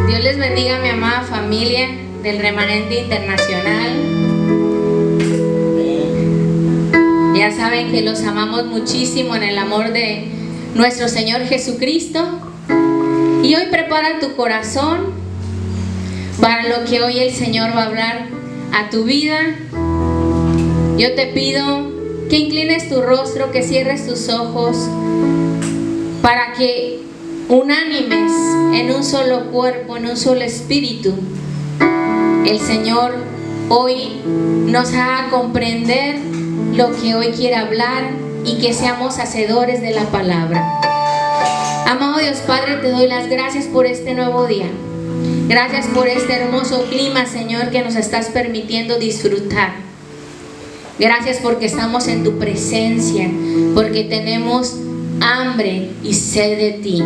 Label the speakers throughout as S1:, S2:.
S1: Dios les bendiga, mi amada familia del Remanente Internacional. Ya saben que los amamos muchísimo en el amor de nuestro Señor Jesucristo. Y hoy prepara tu corazón para lo que hoy el Señor va a hablar a tu vida. Yo te pido que inclines tu rostro, que cierres tus ojos, para que unánimes en un solo cuerpo, en un solo espíritu, el Señor hoy nos haga comprender lo que hoy quiere hablar y que seamos hacedores de la palabra. Amado Dios Padre, te doy las gracias por este nuevo día. Gracias por este hermoso clima, Señor, que nos estás permitiendo disfrutar. Gracias porque estamos en tu presencia, porque tenemos hambre y sed de ti.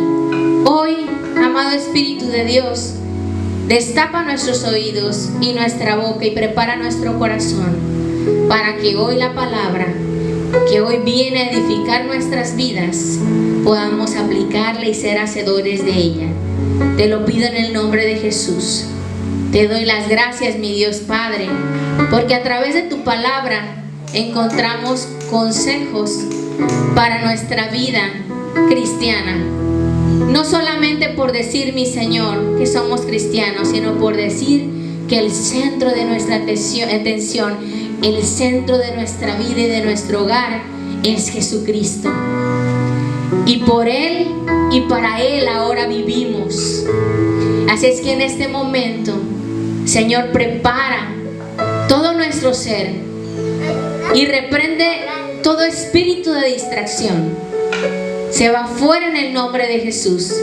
S1: Hoy, amado Espíritu de Dios, destapa nuestros oídos y nuestra boca y prepara nuestro corazón para que hoy la palabra que hoy viene a edificar nuestras vidas podamos aplicarla y ser hacedores de ella. Te lo pido en el nombre de Jesús. Te doy las gracias, mi Dios Padre, porque a través de tu palabra encontramos consejos para nuestra vida cristiana. No solamente por decir, mi Señor, que somos cristianos, sino por decir que el centro de nuestra atención, el centro de nuestra vida y de nuestro hogar es Jesucristo. Y por Él y para Él ahora vivimos. Así es que en este momento, Señor, prepara todo nuestro ser y reprende todo espíritu de distracción. Se va fuera en el nombre de Jesús,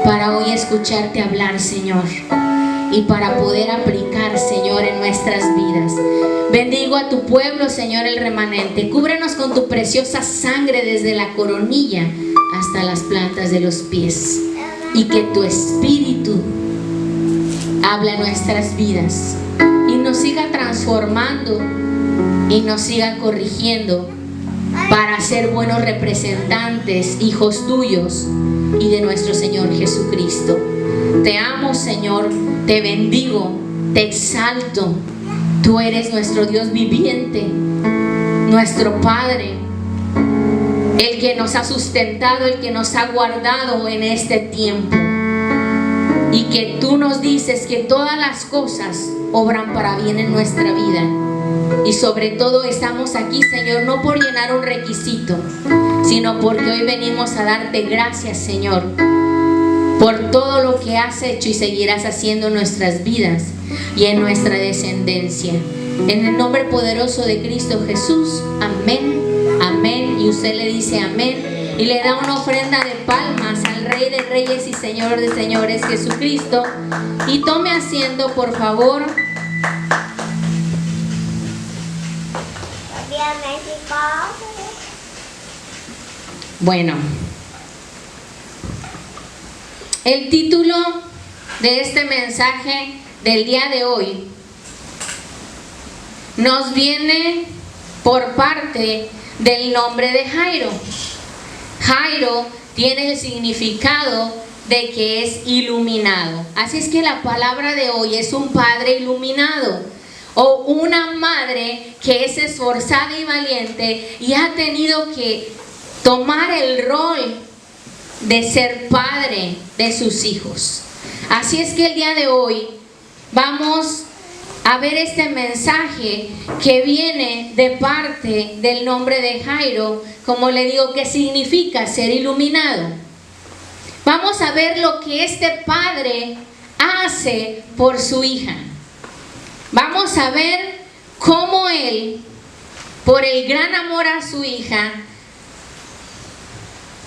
S1: para hoy escucharte hablar, Señor, y para poder aplicar, Señor, en nuestras vidas. Bendigo a tu pueblo, Señor, el remanente. Cúbrenos con tu preciosa sangre desde la coronilla hasta las plantas de los pies, y que tu espíritu hable en nuestras vidas y nos siga transformando y nos siga corrigiendo para ser buenos representantes, hijos tuyos y de nuestro Señor Jesucristo. Te amo, Señor, te bendigo, te exalto. Tú eres nuestro Dios viviente, nuestro Padre, el que nos ha sustentado, el que nos ha guardado en este tiempo. Y que tú nos dices que todas las cosas obran para bien en nuestra vida. Y sobre todo estamos aquí, Señor, no por llenar un requisito, sino porque hoy venimos a darte gracias, Señor, por todo lo que has hecho y seguirás haciendo en nuestras vidas y en nuestra descendencia. En el nombre poderoso de Cristo Jesús, amén, amén. Y usted le dice amén y le da una ofrenda de palmas al Rey de Reyes y Señor de Señores, Jesucristo. Y tome asiento, por favor. Bueno, el título de este mensaje del día de hoy nos viene por parte del nombre de Jairo. Jairo tiene el significado de que es iluminado. Así es que la palabra de hoy es un padre iluminado, o una madre que es esforzada y valiente y ha tenido que tomar el rol de ser padre de sus hijos. Así es que el día de hoy vamos a ver este mensaje que viene de parte del nombre de Jairo, como le digo, que significa ser iluminado. Vamos a ver lo que este padre hace por su hija. Vamos a ver cómo él, por el gran amor a su hija,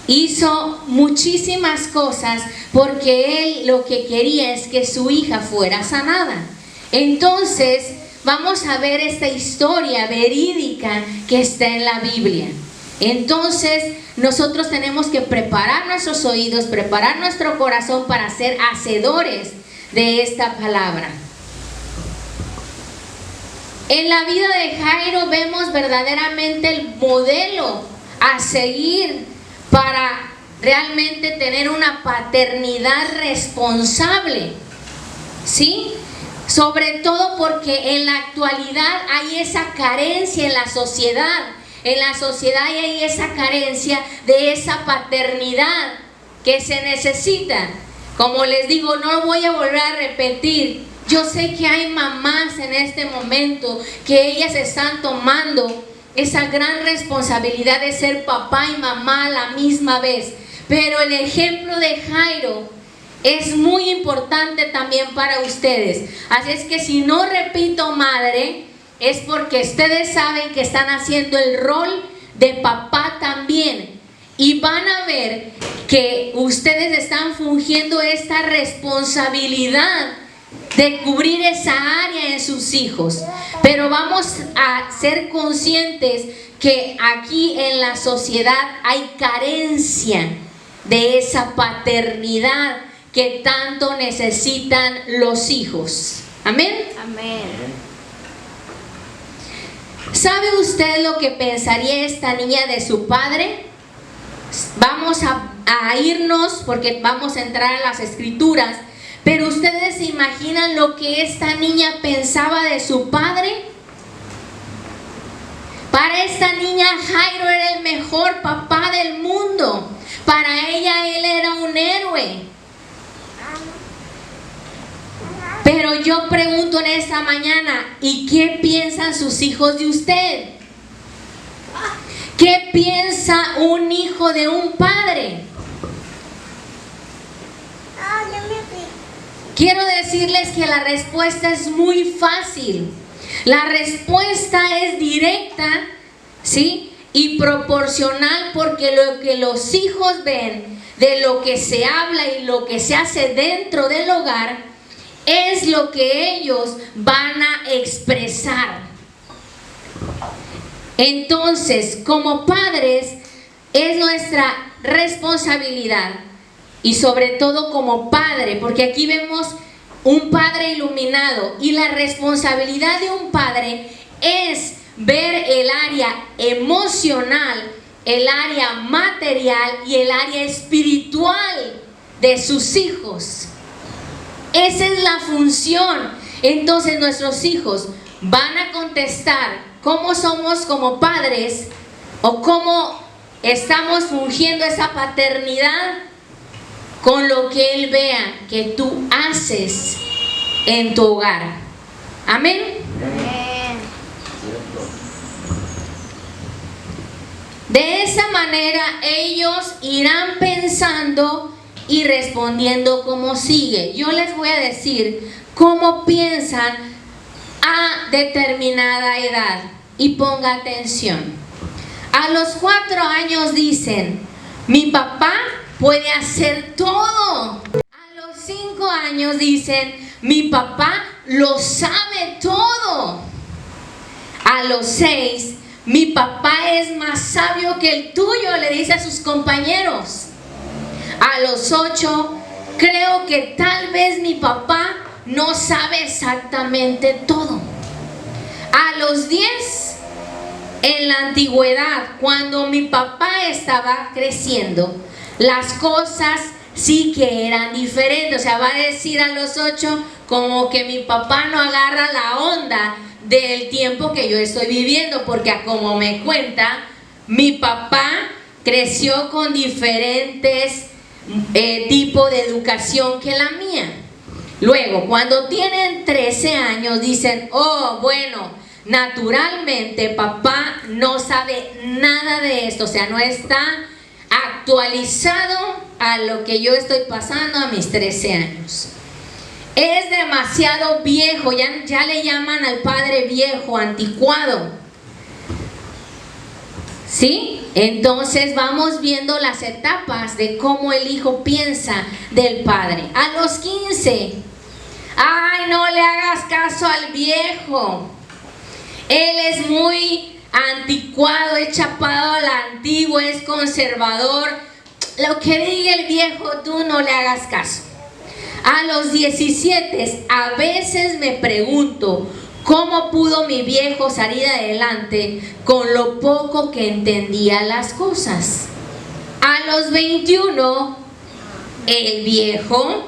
S1: hizo muchísimas cosas, porque él lo que quería es que su hija fuera sanada. Entonces vamos a ver esta historia verídica que está en la Biblia. Entonces nosotros tenemos que preparar nuestros oídos, preparar nuestro corazón para ser hacedores de esta palabra. En la vida de Jairo vemos verdaderamente el modelo a seguir para realmente tener una paternidad responsable ¿sí? Sobre todo porque en la actualidad hay esa carencia en la sociedad. En la sociedad hay esa carencia de esa paternidad que se necesita. Como les digo, no voy a volver a repetir. Yo sé que hay mamás en este momento que ellas están tomando esa gran responsabilidad de ser papá y mamá a la misma vez. Pero el ejemplo de Jairo es muy importante también para ustedes. Así es que si no repito madre, es porque ustedes saben que están haciendo el rol de papá también. Y van a ver que ustedes están fungiendo esta responsabilidad de cubrir esa área en sus hijos. Pero vamos a ser conscientes que aquí en la sociedad hay carencia de esa paternidad que tanto necesitan los hijos. Amén.
S2: Amén.
S1: ¿Sabe usted lo que pensaría esta niña de su padre? Vamos a irnos porque vamos a entrar a las escrituras. Pero ustedes se imaginan lo que esta niña pensaba de su padre. Para esta niña Jairo era el mejor papá del mundo. Para ella él era un héroe. Pero yo pregunto en esta mañana, ¿y qué piensan sus hijos de usted? ¿Qué piensa un hijo de un padre? Quiero decirles que la respuesta es muy fácil. La respuesta es directa, ¿sí? Y proporcional, porque lo que los hijos ven, de lo que se habla y lo que se hace dentro del hogar, es lo que ellos van a expresar. Entonces, como padres, es nuestra responsabilidad. Y sobre todo como padre, porque aquí vemos un padre iluminado. Y la responsabilidad de un padre es ver el área emocional, el área material y el área espiritual de sus hijos. Esa es la función. Entonces nuestros hijos van a contestar cómo somos como padres o cómo estamos fungiendo esa paternidad con lo que él vea que tú haces en tu hogar. Amén.
S2: Amén.
S1: De esa manera ellos irán pensando y respondiendo como sigue. Yo les voy a decir cómo piensan a determinada edad. Y ponga atención. A los 4 años dicen, mi papá puede hacer todo. A los 5 años dicen, mi papá lo sabe todo. A los 6, mi papá es más sabio que el tuyo, le dice a sus compañeros. A los 8, creo que tal vez mi papá no sabe exactamente todo. A los 10, en la antigüedad, cuando mi papá estaba creciendo, las cosas sí que eran diferentes. O sea, va a decir a los 8 como que mi papá no agarra la onda del tiempo que yo estoy viviendo, porque como me cuenta, mi papá creció con diferentes tipo de educación que la mía. Luego, cuando tienen 13 años, dicen, oh, bueno, naturalmente papá no sabe nada de esto, o sea, no está actualizado a lo que yo estoy pasando a mis 13 años. Es demasiado viejo, ya le llaman al padre viejo, anticuado. ¿Sí? Entonces vamos viendo las etapas de cómo el hijo piensa del padre. A los 15, ay, no le hagas caso al viejo. Él es muy anticuado, es chapado a la antigua, es conservador. Lo que diga el viejo, tú no le hagas caso. A los 17, a veces me pregunto, ¿cómo pudo mi viejo salir adelante con lo poco que entendía las cosas? A los 21, el viejo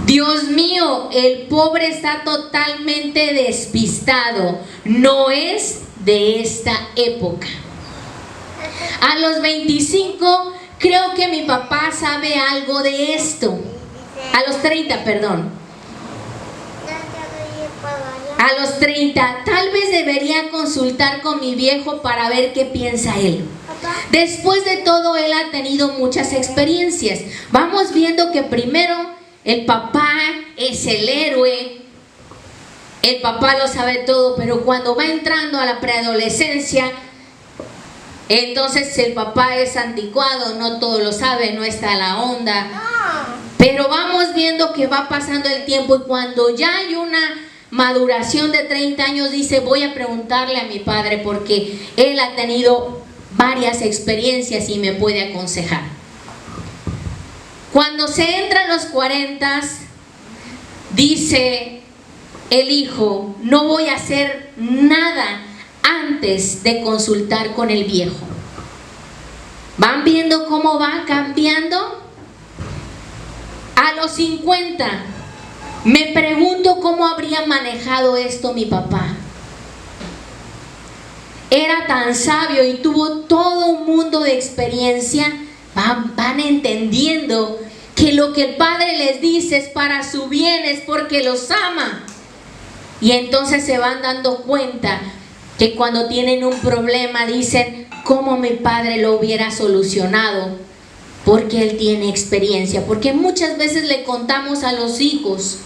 S1: Dios mío, el pobre está totalmente despistado, no es de esta época. A los 25 creo que mi papá sabe algo de esto. A los 30, perdón. A los 30, tal vez debería consultar con mi viejo para ver qué piensa él. Después de todo, él ha tenido muchas experiencias. Vamos viendo que primero el papá es el héroe. El papá lo sabe todo, pero cuando va entrando a la preadolescencia, entonces el papá es anticuado, no todo lo sabe, no está a la onda. Pero vamos viendo que va pasando el tiempo y cuando ya hay una maduración de 30 años, dice, voy a preguntarle a mi padre porque él ha tenido varias experiencias y me puede aconsejar. Cuando se entra a los 40, dice el hijo, no voy a hacer nada antes de consultar con el viejo. ¿Van viendo cómo va cambiando? A los 50, me pregunto cómo habría manejado esto mi papá. Era tan sabio y tuvo todo un mundo de experiencia. Van entendiendo que lo que el padre les dice es para su bien, es porque los ama. Y entonces se van dando cuenta que cuando tienen un problema dicen, ¿cómo mi padre lo hubiera solucionado? Porque él tiene experiencia. Porque muchas veces le contamos a los hijos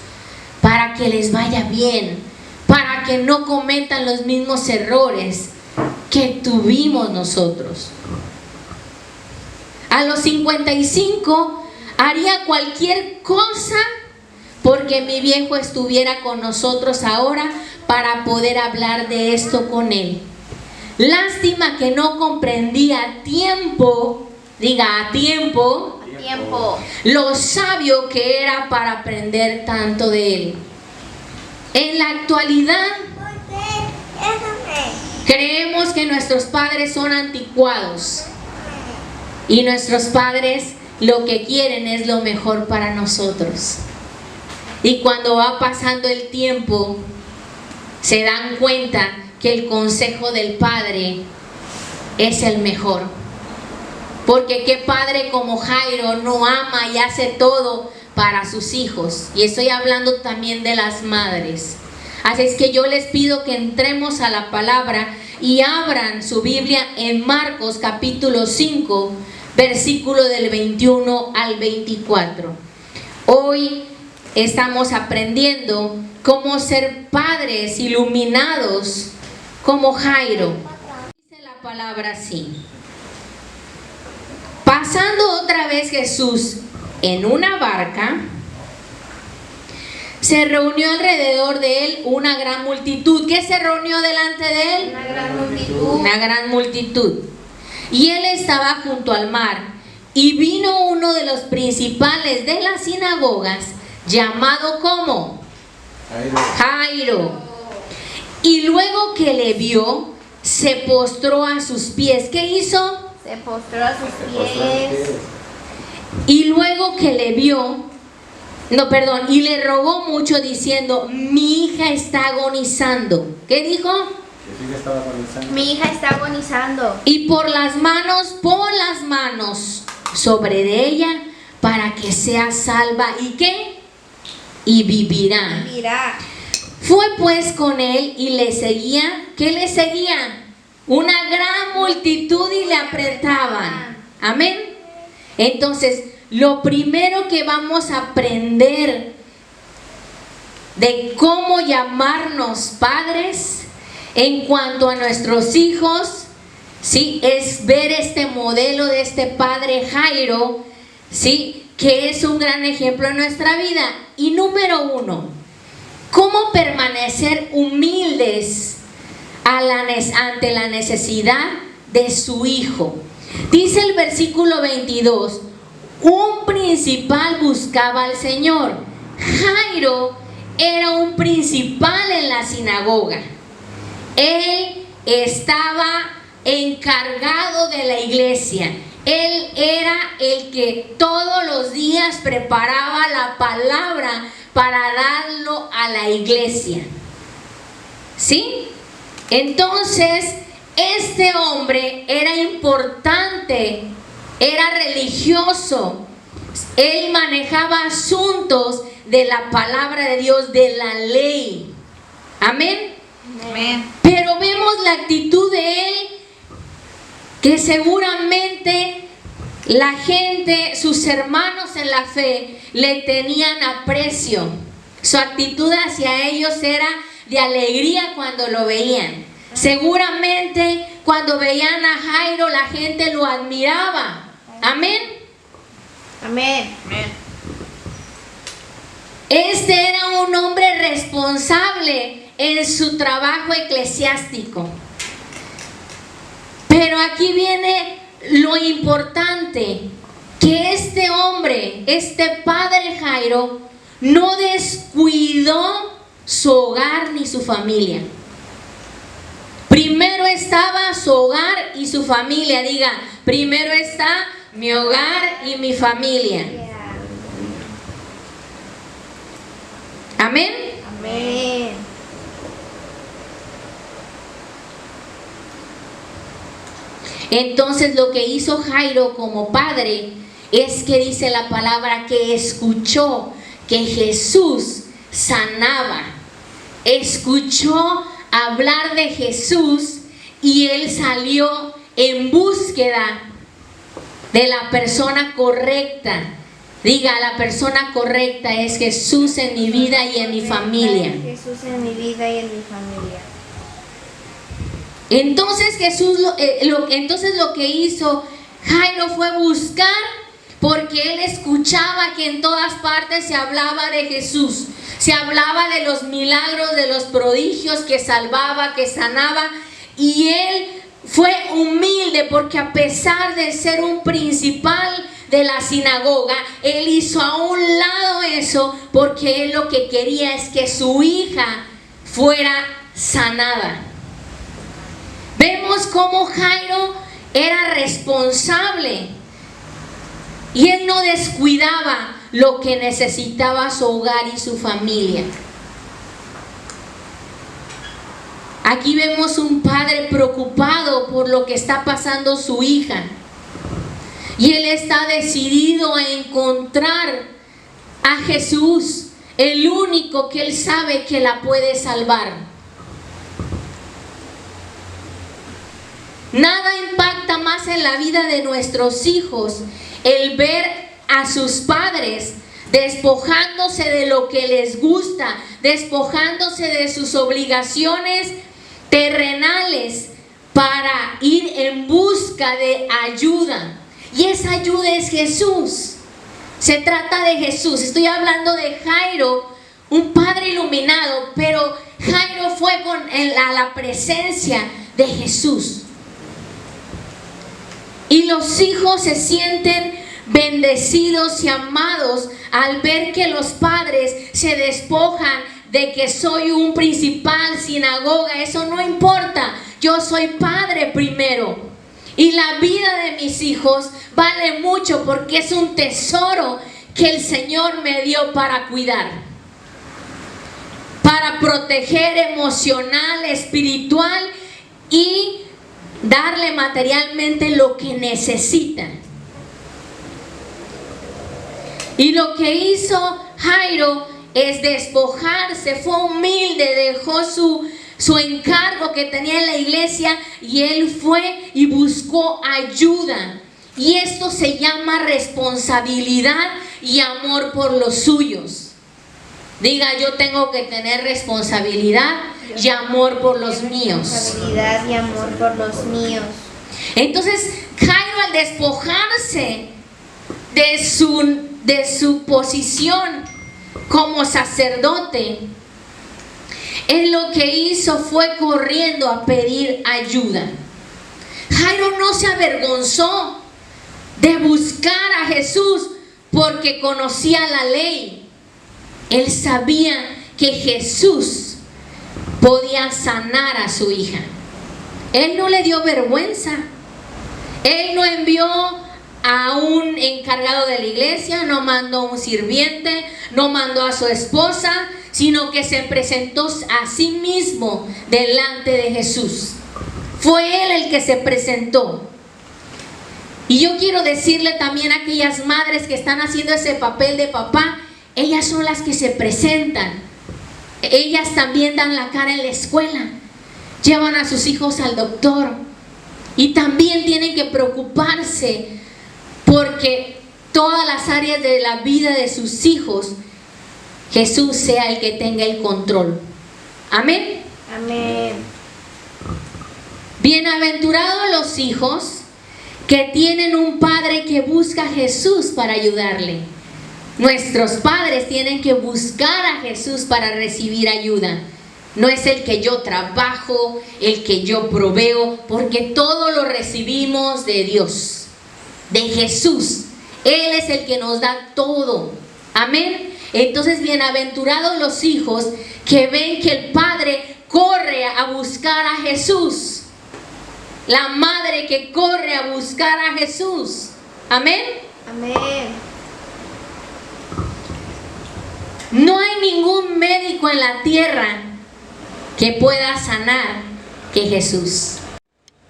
S1: para que les vaya bien, para que no cometan los mismos errores que tuvimos nosotros. A los 55 haría cualquier cosa porque mi viejo estuviera con nosotros ahora para poder hablar de esto con él. Lástima que no comprendía a tiempo, diga a tiempo, lo sabio que era para aprender tanto de él. En la actualidad, creemos que nuestros padres son anticuados y nuestros padres lo que quieren es lo mejor para nosotros. Y cuando va pasando el tiempo, se dan cuenta que el consejo del padre es el mejor. Porque qué padre como Jairo no ama y hace todo para sus hijos. Y estoy hablando también de las madres. Así es que yo les pido que entremos a la palabra y abran su Biblia en Marcos capítulo 5, versículo del 21 al 24. Hoy estamos aprendiendo cómo ser padres iluminados como Jairo. Dice la palabra así. Pasando otra vez Jesús en una barca, se reunió alrededor de él una gran multitud. ¿Qué se reunió delante de él? Una gran multitud. Una gran multitud. Y él estaba junto al mar, y vino uno de los principales de las sinagogas, llamado ¿cómo? Jairo. Y luego que le vio, se postró a sus pies. ¿Qué hizo?
S2: Se postró a sus pies.
S1: Y luego que le vio, y le rogó mucho diciendo, mi hija está agonizando. ¿Qué dijo?
S2: Mi hija está agonizando.
S1: Y pon las manos sobre de ella para que sea salva. ¿Y qué? Y vivirá. Fue pues con él y le seguía. ¿Qué le seguía? Una gran multitud y le apretaban. Amén. Entonces, lo primero que vamos a aprender de cómo llamarnos padres en cuanto a nuestros hijos, ¿sí? Es ver este modelo de este padre Jairo, ¿sí? Que es un gran ejemplo en nuestra vida. Y número 1, ¿cómo permanecer humildes ante la necesidad de su hijo? Dice el versículo 22, un principal buscaba al Señor. Jairo era un principal en la sinagoga. Él estaba encargado de la iglesia. Él era el que todos los días preparaba la palabra para darlo a la iglesia. ¿Sí? Entonces, este hombre era importante, era religioso. Él manejaba asuntos de la palabra de Dios, de la ley. Amén.
S2: Amén.
S1: Pero vemos la actitud de él, que seguramente la gente, sus hermanos en la fe, le tenían aprecio. Su actitud hacia ellos era de alegría cuando lo veían. Seguramente cuando veían a Jairo, la gente lo admiraba. Amén.
S2: Amén.
S1: Este era un hombre responsable en su trabajo eclesiástico. Pero aquí viene lo importante, que este hombre, este padre Jairo, no descuidó su hogar ni su familia. Primero estaba su hogar y su familia. Diga, primero está mi hogar y mi familia. Amén.
S2: Amén.
S1: Entonces lo que hizo Jairo como padre es que dice la palabra que escuchó que Jesús sanaba. Escuchó hablar de Jesús y él salió en búsqueda de la persona correcta. Diga, la persona correcta es Jesús en mi vida y en mi familia.
S2: Jesús en mi vida y en mi familia.
S1: Entonces lo que hizo Jairo fue buscar, porque él escuchaba que en todas partes se hablaba de Jesús, se hablaba de los milagros, de los prodigios, que salvaba, que sanaba, y él fue humilde, porque a pesar de ser un principal de la sinagoga, él hizo a un lado eso, porque él lo que quería es que su hija fuera sanada. Vemos cómo Jairo era responsable y él no descuidaba lo que necesitaba su hogar y su familia. Aquí vemos un padre preocupado por lo que está pasando su hija, y él está decidido a encontrar a Jesús, el único que él sabe que la puede salvar. Nada impacta más en la vida de nuestros hijos el ver a sus padres despojándose de lo que les gusta, despojándose de sus obligaciones terrenales para ir en busca de ayuda. Y esa ayuda es Jesús. Se trata de Jesús. Estoy hablando de Jairo, un padre iluminado, pero Jairo fue a la presencia de Jesús. Y los hijos se sienten bendecidos y amados al ver que los padres se despojan de que soy un principal sinagoga. Eso no importa, yo soy padre primero, y la vida de mis hijos vale mucho, porque es un tesoro que el Señor me dio para cuidar, para proteger emocional, espiritual y darle materialmente lo que necesitan. Y lo que hizo Jairo es despojarse, fue humilde, dejó su encargo que tenía en la iglesia y él fue y buscó ayuda. Y esto se llama responsabilidad y amor por los suyos. Diga, yo tengo que tener responsabilidad y amor por los míos.
S2: Responsabilidad y amor por los míos.
S1: Entonces Jairo, al despojarse de su posición como sacerdote, él lo que hizo fue corriendo a pedir ayuda. Jairo no se avergonzó de buscar a Jesús porque conocía la ley. Él sabía que Jesús podía sanar a su hija. Él no le dio vergüenza. Él no envió a un encargado de la iglesia, no mandó a un sirviente, no mandó a su esposa, sino que se presentó a sí mismo delante de Jesús. Fue Él el que se presentó. Y yo quiero decirle también a aquellas madres que están haciendo ese papel de papá, ellas son las que se presentan. Ellas también dan la cara en la escuela, llevan a sus hijos al doctor y también tienen que preocuparse porque todas las áreas de la vida de sus hijos, Jesús sea el que tenga el control. Amén.
S2: Amén.
S1: Bienaventurados los hijos que tienen un padre que busca a Jesús para ayudarle. Nuestros padres tienen que buscar a Jesús para recibir ayuda. No es el que yo trabajo, el que yo proveo, porque todo lo recibimos de Dios, de Jesús. Él es el que nos da todo. Amén. Entonces, bienaventurados los hijos que ven que el padre corre a buscar a Jesús. La madre que corre a buscar a Jesús. Amén.
S2: Amén.
S1: No hay ningún médico en la tierra que pueda sanar que Jesús.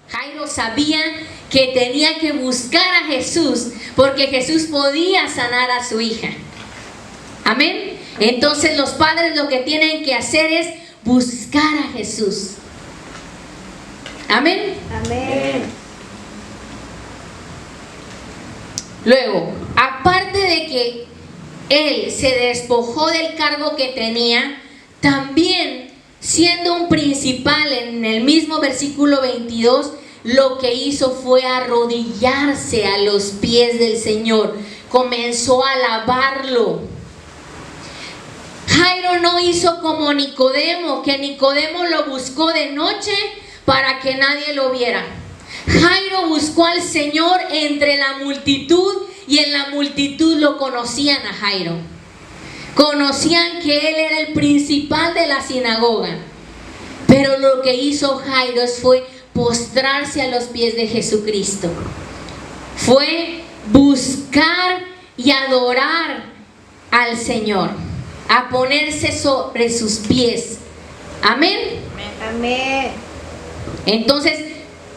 S1: Jairo sabía que tenía que buscar a Jesús porque Jesús podía sanar a su hija. Amén. Entonces los padres lo que tienen que hacer es buscar a Jesús. Amén.
S2: Amén.
S1: Luego, aparte de que él se despojó del cargo que tenía, también siendo un principal, en el mismo versículo 22, lo que hizo fue arrodillarse a los pies del Señor. Comenzó a alabarlo. Jairo no hizo como Nicodemo, que Nicodemo lo buscó de noche para que nadie lo viera. Jairo buscó al Señor entre la multitud y en la multitud lo conocían a Jairo. Conocían que él era el principal de la sinagoga. Pero lo que hizo Jairo fue postrarse a los pies de Jesucristo. Fue buscar y adorar al Señor, a ponerse sobre sus pies. Amén.
S2: Amén.
S1: Entonces,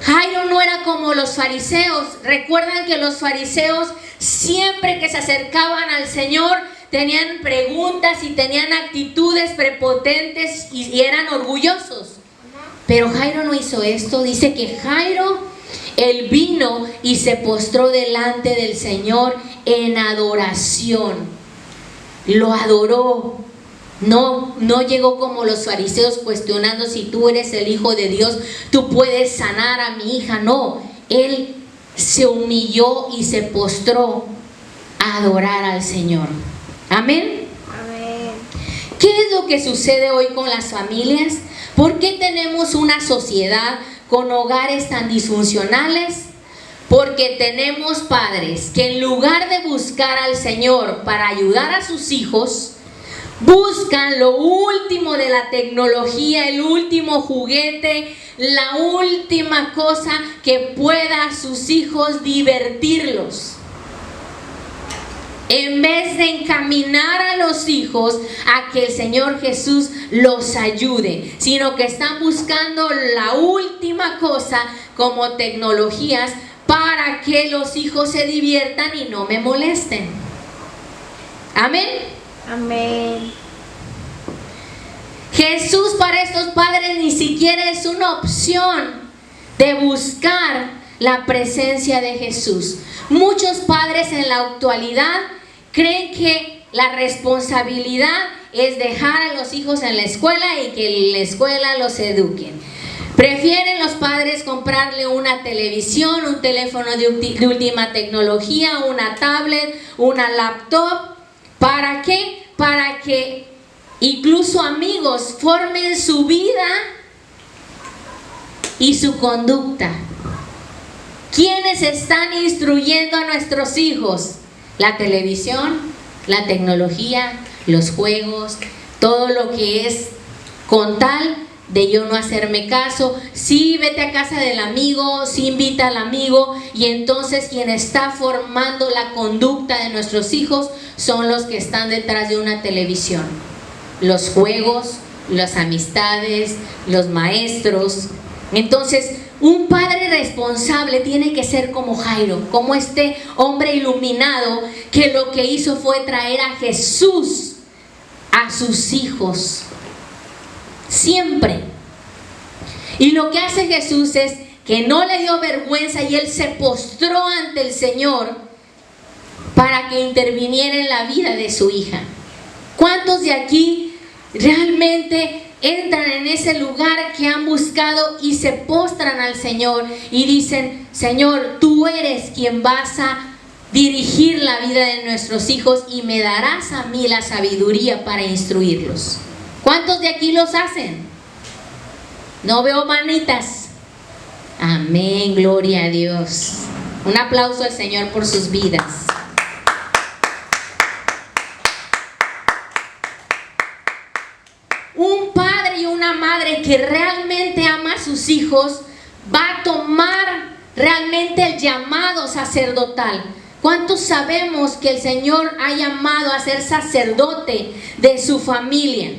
S1: Jairo no era como los fariseos. Recuerdan que los fariseos, siempre que se acercaban al Señor, tenían preguntas y tenían actitudes prepotentes y eran orgullosos. Pero Jairo no hizo esto. Dice que Jairo, él vino y se postró delante del Señor en adoración. Lo adoró. No llegó como los fariseos cuestionando: si tú eres el Hijo de Dios, tú puedes sanar a mi hija. No, él se humilló y se postró a adorar al Señor. Amén.
S2: Amén.
S1: ¿Qué es lo que sucede hoy con las familias? ¿Por qué tenemos una sociedad con hogares tan disfuncionales? Porque tenemos padres que en lugar de buscar al Señor para ayudar a sus hijos, buscan lo último de la tecnología, el último juguete, la última cosa que pueda a sus hijos divertirlos. En vez de encaminar a los hijos a que el Señor Jesús los ayude, sino que están buscando la última cosa como tecnologías para que los hijos se diviertan y no me molesten. Amén.
S2: Amén.
S1: Jesús para estos padres ni siquiera es una opción de buscar la presencia de Jesús. Muchos padres en la actualidad creen que la responsabilidad es dejar a los hijos en la escuela y que en la escuela los eduquen. Prefieren los padres comprarle una televisión, un teléfono de última tecnología, una tablet, una laptop. ¿Para qué? Para que incluso amigos formen su vida y su conducta. ¿Quiénes están instruyendo a nuestros hijos? La televisión, la tecnología, los juegos, todo lo que es con tal de yo no hacerme caso. Sí, vete a casa del amigo, sí, invita al amigo, y entonces quien está formando la conducta de nuestros hijos son los que están detrás de una televisión. Los juegos, las amistades, los maestros. Entonces, un padre responsable tiene que ser como Jairo, como este hombre iluminado que lo que hizo fue traer a Jesús a sus hijos. Siempre. Y lo que hace Jesús es que no le dio vergüenza y él se postró ante el Señor para que interviniera en la vida de su hija. ¿Cuántos de aquí realmente entran en ese lugar que han buscado y se postran al Señor y dicen: Señor, tú eres quien vas a dirigir la vida de nuestros hijos y me darás a mí la sabiduría para instruirlos? ¿Cuántos de aquí los hacen? No veo manitas. Amén, gloria a Dios. Un aplauso al Señor por sus vidas. Un padre y una madre que realmente ama a sus hijos va a tomar realmente el llamado sacerdotal. ¿Cuántos sabemos que el Señor ha llamado a ser sacerdote de su familia?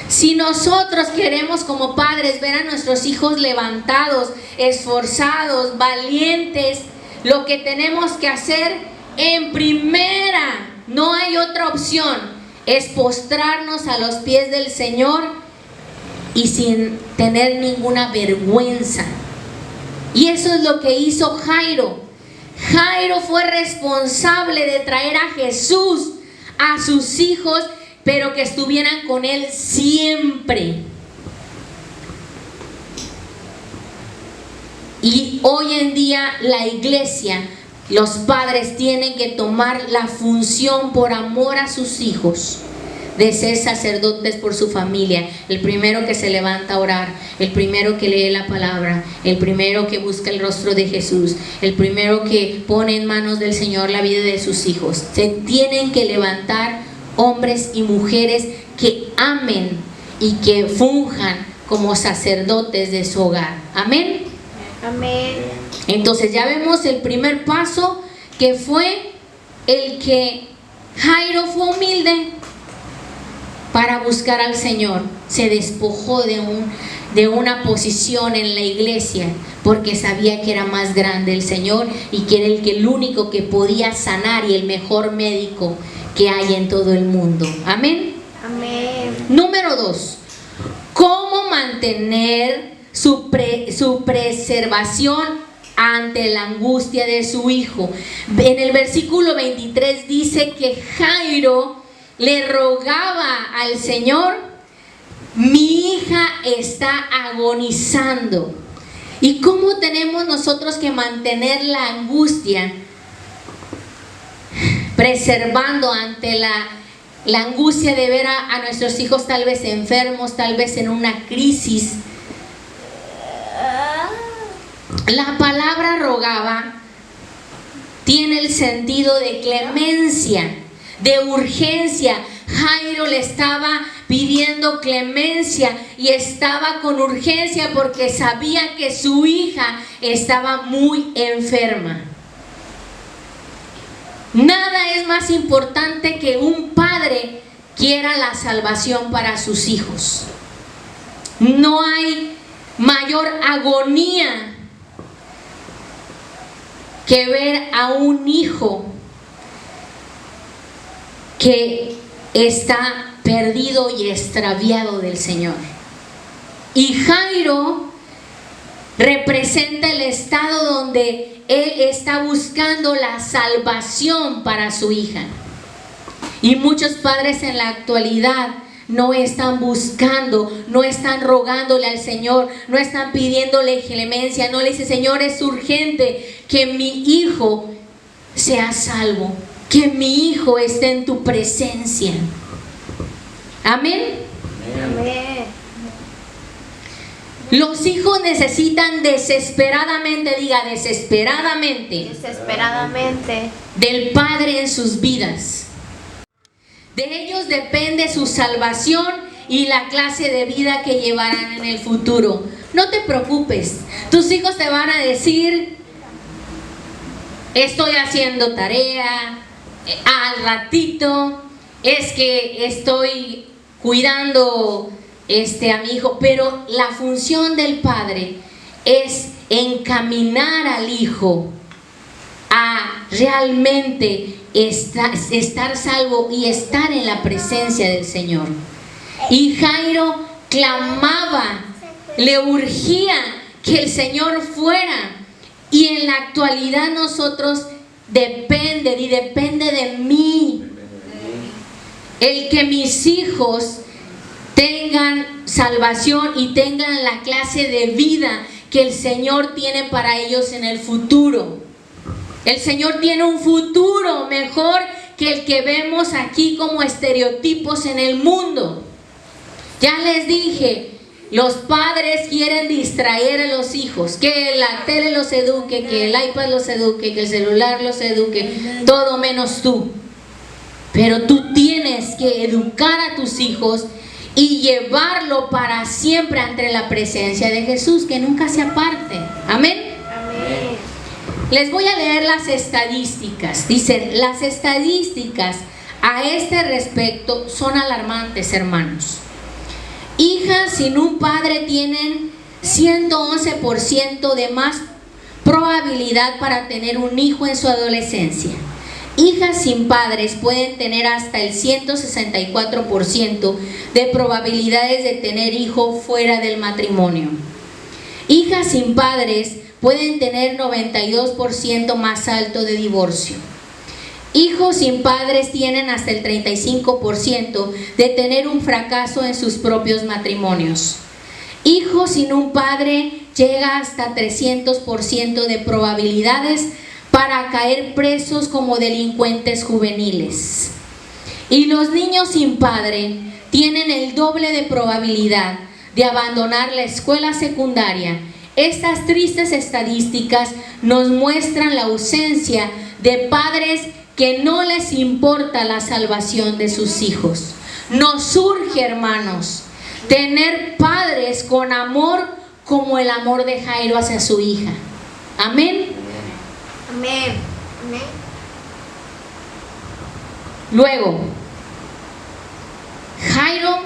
S1: Si nosotros queremos como padres ver a nuestros hijos levantados, esforzados, valientes, lo que tenemos que hacer en primera, no hay otra opción, es postrarnos a los pies del Señor y sin tener ninguna vergüenza. Y eso es lo que hizo Jairo. Jairo fue responsable de traer a Jesús a sus hijos, pero que estuvieran con él siempre. Y hoy en día la iglesia, los padres tienen que tomar la función por amor a sus hijos de ser sacerdotes por su familia. El primero que se levanta a orar, el primero que lee la palabra, el primero que busca el rostro de Jesús, el primero que pone en manos del Señor la vida de sus hijos. Se tienen que levantar hombres y mujeres que amen y que funjan como sacerdotes de su hogar. Amén.
S2: Amén.
S1: Entonces ya vemos el primer paso, que fue el que Jairo fue humilde para buscar al Señor. Se despojó de una posición en la iglesia porque sabía que era más grande el Señor y que era el único que podía sanar y el mejor médico que hay en todo el mundo. Amén.
S2: Amén.
S1: Número 2. ¿Cómo mantener su preservación ante la angustia de su hijo? En el versículo 23 dice que Jairo le rogaba al Señor: mi hija está agonizando. ¿Y cómo tenemos nosotros que mantener la angustia? Preservando ante la angustia de ver a nuestros hijos tal vez enfermos, tal vez en una crisis. La palabra rogaba tiene el sentido de clemencia, de urgencia. Jairo le estaba pidiendo clemencia y estaba con urgencia porque sabía que su hija estaba muy enferma. Nada es más importante que un padre quiera la salvación para sus hijos. No hay mayor agonía que ver a un hijo que está perdido y extraviado del Señor. Y Jairo representa el estado donde él está buscando la salvación para su hija. Y muchos padres en la actualidad no están buscando, no están rogándole al Señor, no están pidiéndole clemencia, no le dicen: Señor, es urgente que mi hijo sea salvo, que mi hijo esté en tu presencia. Amén.
S2: Amén.
S1: Los hijos necesitan desesperadamente, diga desesperadamente, del Padre en sus vidas. De ellos depende su salvación y la clase de vida que llevarán en el futuro. No te preocupes, tus hijos te van a decir: estoy haciendo tarea, al ratito, es que estoy cuidando a mi hijo. Pero la función del padre es encaminar al hijo a realmente estar salvo y estar en la presencia del Señor. Y Jairo clamaba, le urgía que el Señor fuera. Y en la actualidad nosotros depende de mí el que mis hijos tengan salvación y tengan la clase de vida que el Señor tiene para ellos en el futuro. El Señor tiene un futuro mejor que el que vemos aquí como estereotipos en el mundo. Ya les dije, los padres quieren distraer a los hijos, que la tele los eduque, que el iPad los eduque, que el celular los eduque, todo menos tú. Pero tú tienes que educar a tus hijos y llevarlo para siempre ante la presencia de Jesús, que nunca se aparte. Amén.
S2: Amén.
S1: Les voy a leer las estadísticas. Dicen, las estadísticas a este respecto son alarmantes, hermanos. Hijas sin un padre tienen 111% de más probabilidad para tener un hijo en su adolescencia. Hijas sin padres pueden tener hasta el 164% de probabilidades de tener hijo fuera del matrimonio. Hijas sin padres pueden tener 92% más alto de divorcio. Hijos sin padres tienen hasta el 35% de tener un fracaso en sus propios matrimonios. Hijos sin un padre llega hasta 300% de probabilidades para caer presos como delincuentes juveniles. Y los niños sin padre tienen el doble de probabilidad de abandonar la escuela secundaria. Estas tristes estadísticas nos muestran la ausencia de padres que no les importa la salvación de sus hijos. Nos urge, hermanos, tener padres con amor como el amor de Jairo hacia su hija. Amén.
S2: Amén. Amén.
S1: Luego, Jairo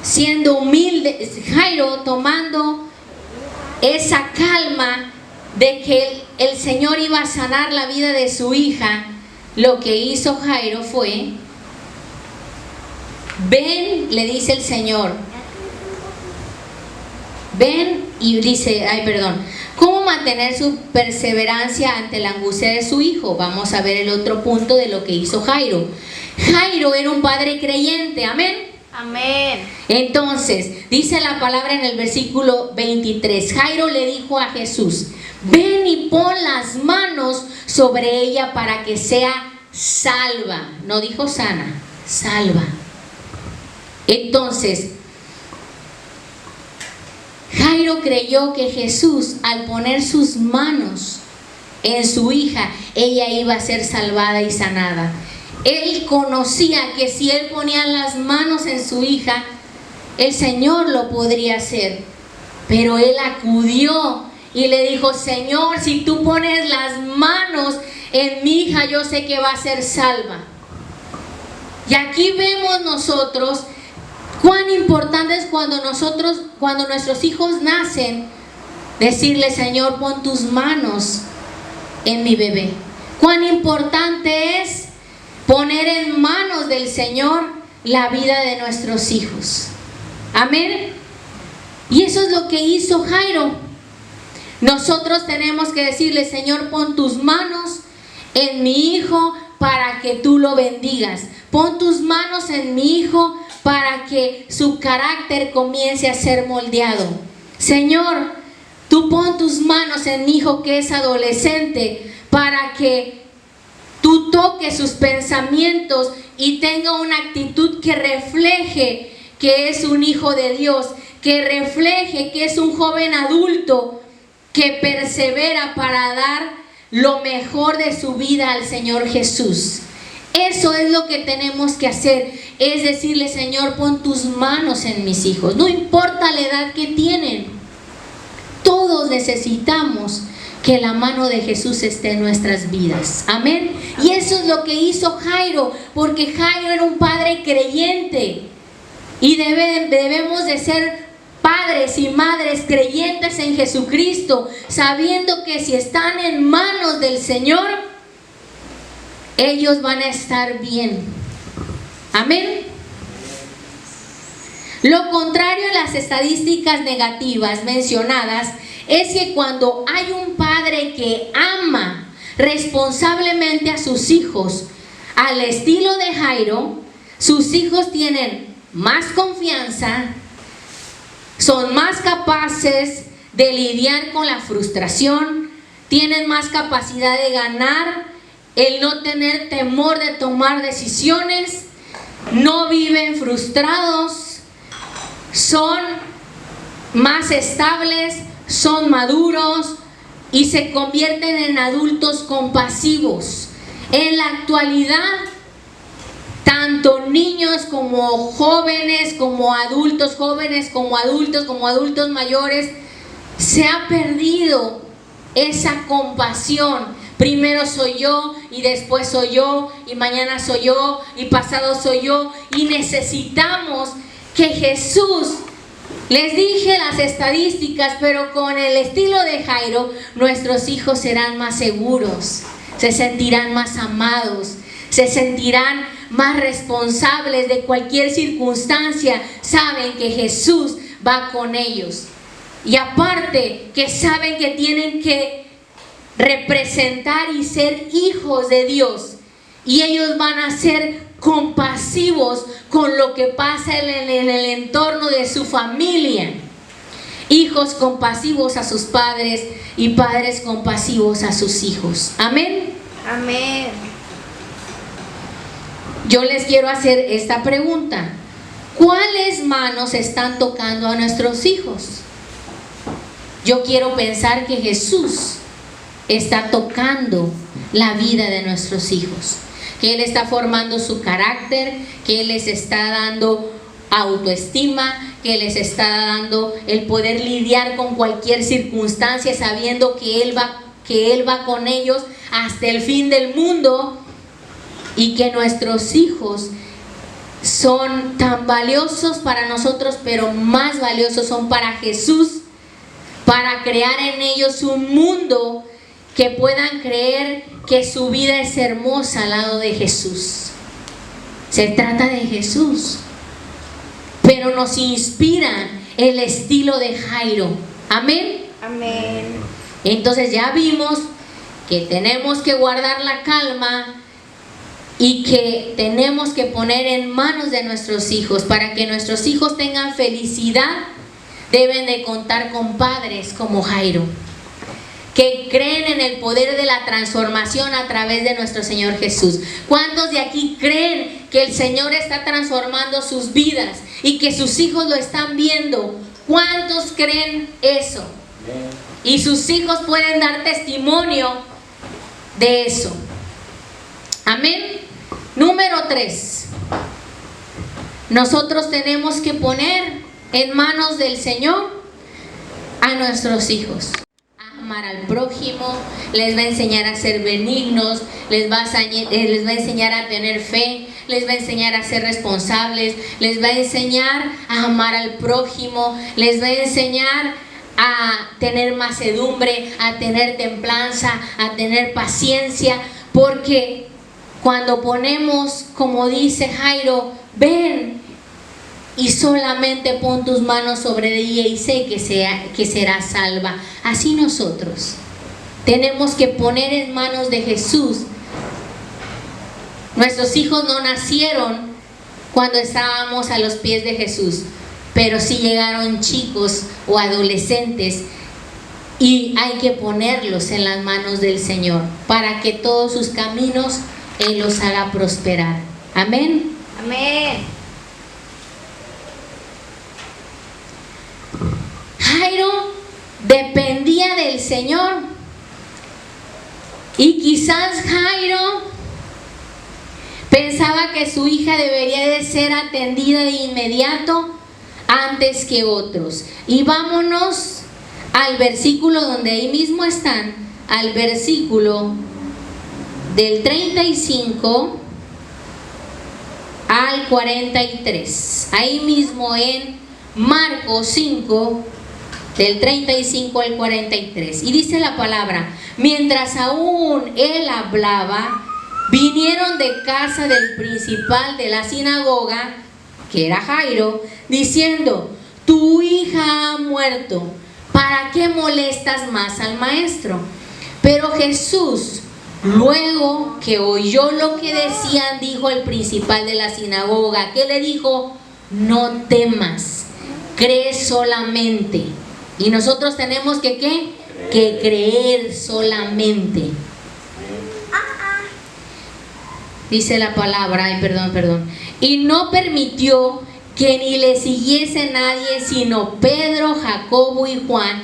S1: siendo humilde, Jairo tomando esa calma de que el Señor iba a sanar la vida de su hija, lo que hizo Jairo fue: ven, le dice el Señor, ven, y dice, ¿cómo mantener su perseverancia ante la angustia de su hijo? Vamos a ver el otro punto de lo que hizo Jairo. Jairo era un padre creyente, amén.
S2: Amén.
S1: Entonces, dice la palabra en el versículo 23, Jairo le dijo a Jesús: ven y pon las manos sobre ella para que sea salva. No dijo sana, salva. Entonces, Jairo creyó que Jesús, al poner sus manos en su hija, ella iba a ser salvada y sanada. Él conocía que si él ponía las manos en su hija, el Señor lo podría hacer. Pero él acudió y le dijo: Señor, si tú pones las manos en mi hija, yo sé que va a ser salva. Y aquí vemos nosotros cuán importante es cuando nuestros hijos nacen, decirle: Señor, pon tus manos en mi bebé. Cuán importante es poner en manos del Señor la vida de nuestros hijos. Amén. Y eso es lo que hizo Jairo. Nosotros tenemos que decirle: Señor, pon tus manos en mi hijo para que tú lo bendigas. Pon tus manos en mi hijo para que su carácter comience a ser moldeado. Señor, tú pon tus manos en mi hijo que es adolescente para que tú toques sus pensamientos y tenga una actitud que refleje que es un hijo de Dios, que refleje que es un joven adulto que persevera para dar lo mejor de su vida al Señor Jesús. Eso es lo que tenemos que hacer, es decirle: Señor, pon tus manos en mis hijos. No importa la edad que tienen, todos necesitamos que la mano de Jesús esté en nuestras vidas. Amén. Y eso es lo que hizo Jairo, porque Jairo era un padre creyente. Y debemos de ser padres y madres creyentes en Jesucristo, sabiendo que si están en manos del Señor, ellos van a estar bien. Amén. Lo contrario a las estadísticas negativas mencionadas es que cuando hay un padre que ama responsablemente a sus hijos, al estilo de Jairo, sus hijos tienen más confianza, son más capaces de lidiar con la frustración, tienen más capacidad de ganar, el no tener temor de tomar decisiones, no viven frustrados, son más estables, son maduros y se convierten en adultos compasivos. En la actualidad, tanto niños como jóvenes, como adultos jóvenes, como adultos mayores, se ha perdido esa compasión. Primero soy yo y después soy yo y mañana soy yo y pasado soy yo, y necesitamos que Jesús, les dije las estadísticas, pero con el estilo de Jairo, nuestros hijos serán más seguros, se sentirán más amados, se sentirán más responsables de cualquier circunstancia. Saben que Jesús va con ellos, y aparte que saben que tienen que representar y ser hijos de Dios, y ellos van a ser compasivos con lo que pasa en el entorno de su familia. Hijos compasivos a sus padres y padres compasivos a sus hijos. Amén.
S2: Amén.
S1: Yo les quiero hacer esta pregunta: ¿cuáles manos están tocando a nuestros hijos? Yo quiero pensar que Jesús está tocando la vida de nuestros hijos, que Él está formando su carácter, que Él les está dando autoestima, que les está dando el poder lidiar con cualquier circunstancia, sabiendo que Él va con ellos hasta el fin del mundo, y que nuestros hijos son tan valiosos para nosotros, pero más valiosos son para Jesús, para crear en ellos un mundo que puedan creer que su vida es hermosa al lado de Jesús. Se trata de Jesús, pero nos inspira el estilo de Jairo. Amén.
S2: Amén.
S1: Entonces ya vimos que tenemos que guardar la calma y que tenemos que poner en manos de nuestros hijos. Para que nuestros hijos tengan felicidad, deben de contar con padres como Jairo, que creen en el poder de la transformación a través de nuestro Señor Jesús. ¿Cuántos de aquí creen que el Señor está transformando sus vidas y que sus hijos lo están viendo? ¿Cuántos creen eso? Y sus hijos pueden dar testimonio de eso. Amén. Número 3. Nosotros tenemos que poner en manos del Señor a nuestros hijos. Amar al prójimo, les va a enseñar a ser benignos, les va a enseñar a tener fe, les va a enseñar a ser responsables, les va a enseñar a amar al prójimo, les va a enseñar a tener mansedumbre, a tener templanza, a tener paciencia, porque cuando ponemos, como dice Jairo, ven y solamente pon tus manos sobre ella y sé que será salva. Así nosotros tenemos que poner en manos de Jesús. Nuestros hijos no nacieron cuando estábamos a los pies de Jesús, pero sí llegaron chicos o adolescentes, y hay que ponerlos en las manos del Señor para que todos sus caminos Él los haga prosperar. Amén.
S2: Amén.
S1: Jairo dependía del Señor, y quizás Jairo Pensaba que su hija debería de ser atendida de inmediato antes que otros. Y vámonos al versículo donde ahí mismo están, al versículo del 35 al 43. Ahí mismo en Marcos 5, del 35 al 43. Y dice la palabra: mientras aún él hablaba, vinieron de casa del principal de la sinagoga, que era Jairo, diciendo: tu hija ha muerto, ¿para qué molestas más al maestro? Pero Jesús, luego que oyó lo que decían, dijo al principal de la sinagoga, que le dijo: no temas, cree solamente. Y nosotros tenemos que ¿qué? Que creer solamente. Dice la palabra, ay, perdón. Y no permitió que ni le siguiese nadie, sino Pedro, Jacobo y Juan,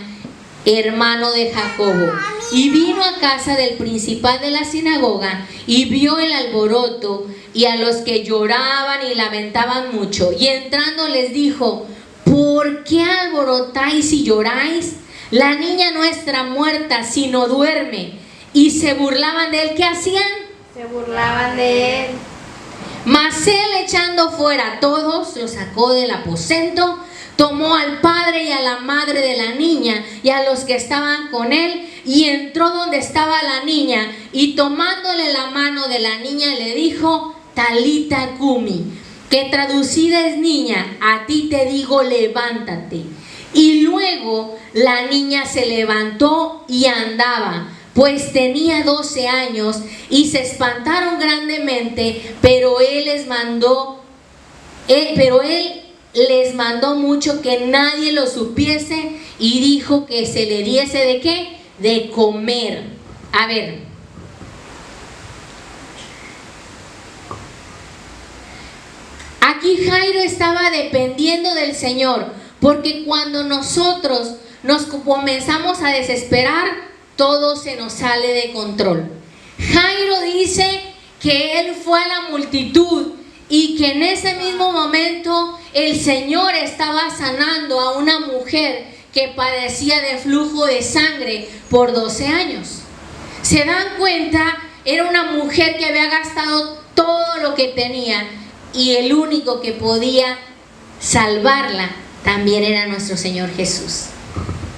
S1: hermano de Jacobo. Y vino a casa del principal de la sinagoga y vio el alboroto y a los que lloraban y lamentaban mucho. Y entrando les dijo: ¿por qué alborotáis y lloráis? La niña no está muerta, sino duerme. Y se burlaban de él. ¿Qué hacían?
S2: Se burlaban de él.
S1: Mas él, echando fuera a todos, los sacó del aposento, tomó al padre y a la madre de la niña y a los que estaban con él, y entró donde estaba la niña, y tomándole la mano de la niña le dijo: Talita cumi, que traducida es: niña, a ti te digo, levántate. Y luego la niña se levantó y andaba, pues tenía 12 años, y se espantaron grandemente, pero él les mandó mucho que nadie lo supiese, y dijo que se le diese ¿de qué? De comer. A ver, aquí Jairo estaba dependiendo del Señor, porque cuando nosotros nos comenzamos a desesperar, todo se nos sale de control. Jairo dice que él fue a la multitud y que en ese mismo momento el Señor estaba sanando a una mujer que padecía de flujo de sangre por 12 años. ¿Se dan cuenta? Era una mujer que había gastado todo lo que tenía, y el único que podía salvarla también era nuestro Señor Jesús.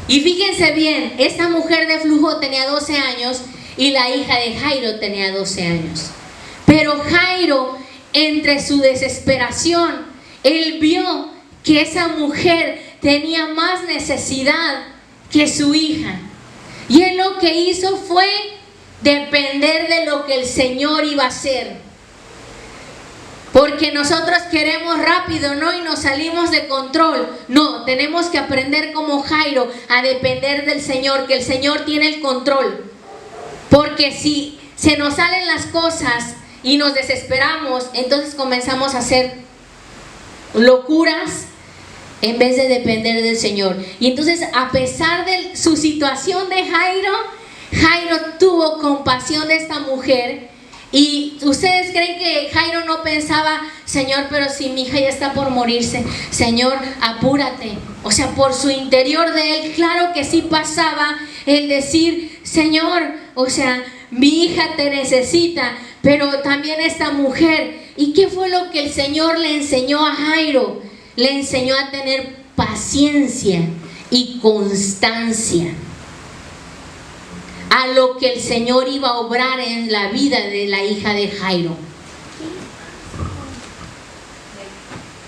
S1: Y fíjense bien, esta mujer de flujo tenía 12 años y la hija de Jairo tenía 12 años. Pero Jairo, entre su desesperación, él vio que esa mujer tenía más necesidad que su hija. Y él lo que hizo fue depender de lo que el Señor iba a hacer. Porque nosotros queremos rápido, ¿no? Y nos salimos de control. No, tenemos que aprender como Jairo a depender del Señor, que el Señor tiene el control. Porque si se nos salen las cosas y nos desesperamos, entonces comenzamos a hacer locuras en vez de depender del Señor. Y entonces, a pesar de su situación de Jairo, Jairo tuvo compasión de esta mujer. Y ustedes creen que Jairo no pensaba: Señor, pero si mi hija ya está por morirse, Señor, apúrate. O sea, por su interior de él, claro que sí pasaba el decir: Señor, o sea, mi hija te necesita, pero también esta mujer. ¿Y qué fue lo que el Señor le enseñó a Jairo? Le enseñó a tener paciencia y constancia a lo que el Señor iba a obrar en la vida de la hija de Jairo.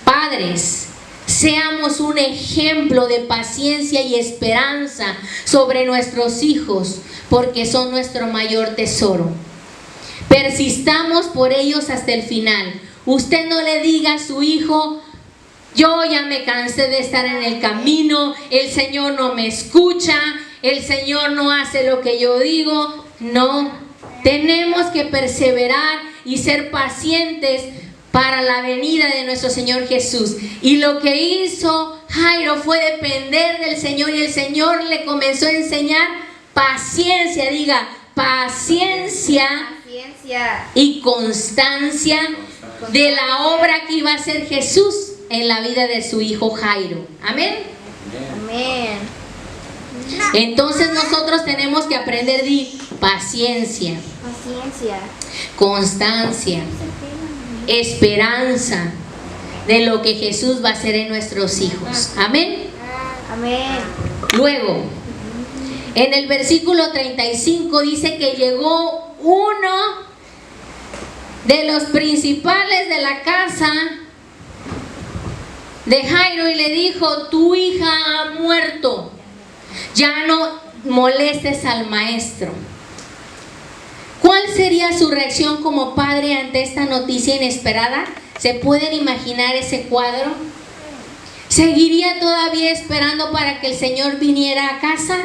S1: Padres, seamos un ejemplo de paciencia y esperanza sobre nuestros hijos, porque son nuestro mayor tesoro. Persistamos por ellos hasta el final. Usted no le diga a su hijo: yo ya me cansé de estar en el camino, el Señor no me escucha, el Señor no hace lo que yo digo. No, tenemos que perseverar y ser pacientes para la venida de nuestro Señor Jesús. Y lo que hizo Jairo fue depender del Señor, y el Señor le comenzó a enseñar paciencia. Diga, paciencia
S2: Paciencia.
S1: y constancia de la obra que iba a hacer Jesús en la vida de su hijo Jairo. Amén.
S2: Amén.
S1: Entonces nosotros tenemos que aprender de paciencia,
S2: Paciencia.
S1: constancia, esperanza de lo que Jesús va a hacer en nuestros hijos. Amén.
S2: Amén.
S1: Luego, en el versículo 35 dice que llegó uno de los principales de la casa de Jairo y le dijo: tu hija ha muerto, ya no molestes al maestro. ¿Cuál sería su reacción como padre ante esta noticia inesperada? ¿Se pueden imaginar ese cuadro? ¿Seguiría todavía esperando para que el Señor viniera a casa?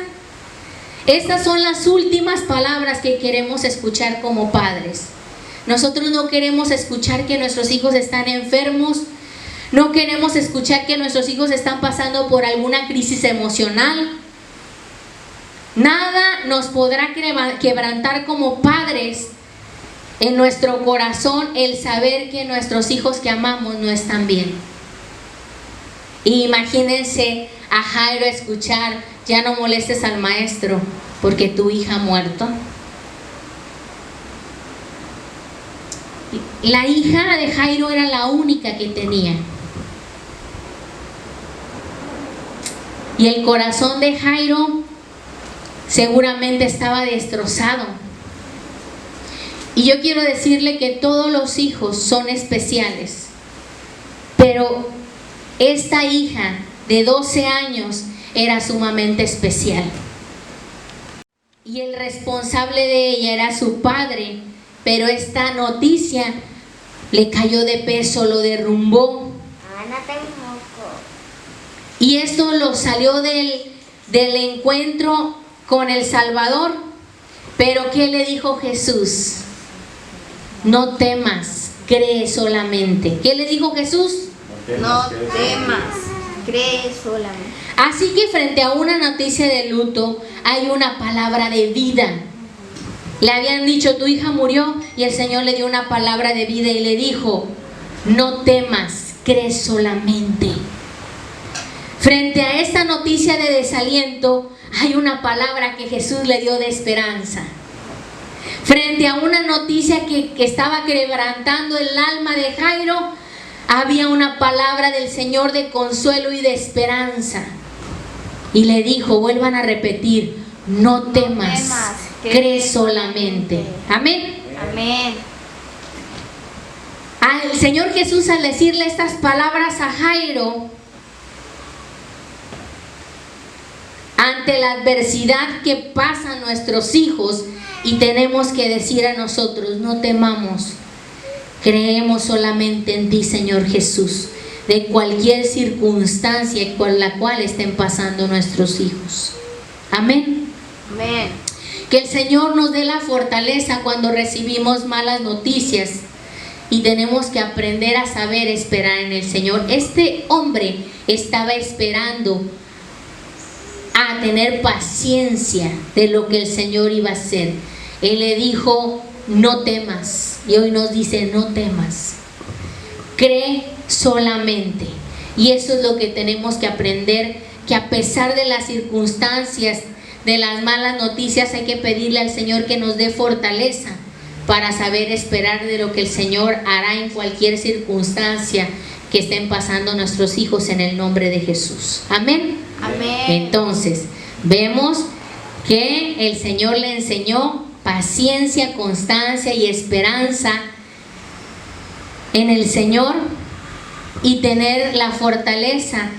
S1: Estas son las últimas palabras que queremos escuchar como padres. Nosotros no queremos escuchar que nuestros hijos están enfermos. No queremos escuchar que nuestros hijos están pasando por alguna crisis emocional. Nada nos podrá quebrantar como padres en nuestro corazón el saber que nuestros hijos que amamos no están bien. Y imagínense a Jairo escuchar: ya no molestes al maestro porque tu hija ha muerto. La hija de Jairo era la única que tenía. Y el corazón de Jairo seguramente estaba destrozado. Y yo quiero decirle que todos los hijos son especiales, pero esta hija de 12 años era sumamente especial. Y el responsable de ella era su padre, pero esta noticia le cayó de peso, lo derrumbó. Y esto lo salió del encuentro con el Salvador. Pero ¿qué le dijo Jesús? No temas, cree solamente. ¿Qué le dijo Jesús?
S2: No temas, cree solamente.
S1: Así que frente a una noticia de luto hay una palabra de vida. Le habían dicho: tu hija murió, y el Señor le dio una palabra de vida y le dijo: no temas, cree solamente. Frente a esta noticia de desaliento hay una palabra que Jesús le dio de esperanza. Frente a una noticia que estaba quebrantando el alma de Jairo, había una palabra del Señor de consuelo y de esperanza. Y le dijo, vuelvan a repetir: no temas, cree solamente. Amén.
S2: Amén.
S1: Al Señor Jesús, al decirle estas palabras a Jairo, ante la adversidad que pasan nuestros hijos, y tenemos que decir a nosotros: no temamos, creemos solamente en ti, Señor Jesús, de cualquier circunstancia por la cual estén pasando nuestros hijos. Amén.
S2: Amén.
S1: Que el Señor nos dé la fortaleza cuando recibimos malas noticias, y tenemos que aprender a saber esperar en el Señor. Este hombre estaba esperando a tener paciencia de lo que el Señor iba a hacer. Él le dijo: no temas, y hoy nos dice: no temas, cree solamente. Y eso es lo que tenemos que aprender, que a pesar de las circunstancias, de las malas noticias, hay que pedirle al Señor que nos dé fortaleza para saber esperar de lo que el Señor hará en cualquier circunstancia que estén pasando nuestros hijos, en el nombre de Jesús. Amén.
S2: Amén.
S1: Entonces, vemos que el Señor le enseñó paciencia, constancia y esperanza en el Señor, y tener la fortaleza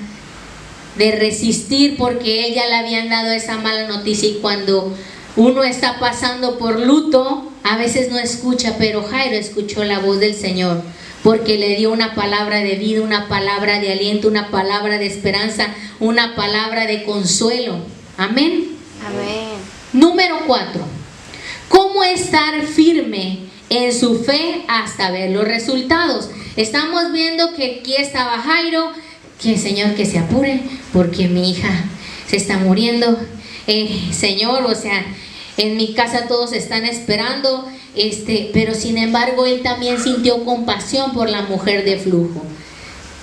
S1: de resistir, porque Él ya le habían dado esa mala noticia. Y cuando uno está pasando por luto, a veces no escucha, pero Jairo escuchó la voz del Señor, porque le dio una palabra de vida, una palabra de aliento, una palabra de esperanza, una palabra de consuelo. Amén.
S2: Amén.
S1: Número 4. ¿Cómo estar firme en su fe hasta ver los resultados? Estamos viendo que aquí estaba Jairo, que Señor, que se apure, porque mi hija se está muriendo. Señor, o sea, en mi casa todos están esperando pero sin embargo él también sintió compasión por la mujer de flujo.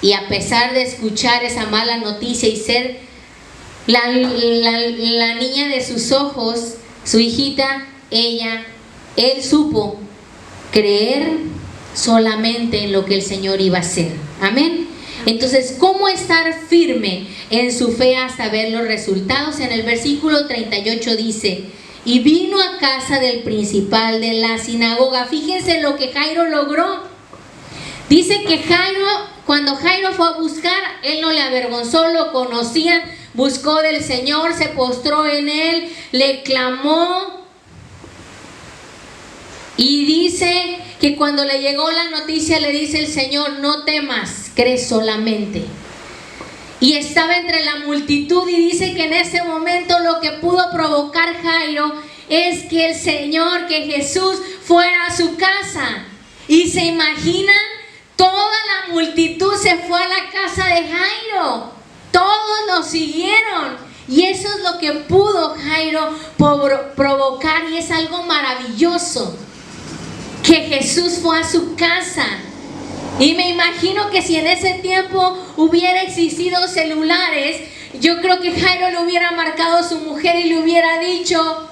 S1: Y a pesar de escuchar esa mala noticia y ser la niña de sus ojos, su hijita, él supo creer solamente en lo que el Señor iba a hacer. Amén. Entonces, ¿cómo estar firme en su fe hasta ver los resultados? En el versículo 38 dice: y vino a casa del principal de la sinagoga. Fíjense lo que Jairo logró. Dice que cuando Jairo fue a buscar, él no le avergonzó, lo conocían, buscó del Señor, se postró en él, le clamó. Y dice que cuando le llegó la noticia, le dice el Señor: no temas, cree solamente. Y estaba entre la multitud, y dice que en ese momento lo que pudo provocar Jairo es que el Señor, que Jesús fuera a su casa. Y se imaginan, toda la multitud se fue a la casa de Jairo, todos lo siguieron. Y eso es lo que pudo Jairo provocar, y es algo maravilloso, que Jesús fue a su casa. Y me imagino que si en ese tiempo hubiera existido celulares, yo creo que Jairo le hubiera marcado a su mujer y le hubiera dicho: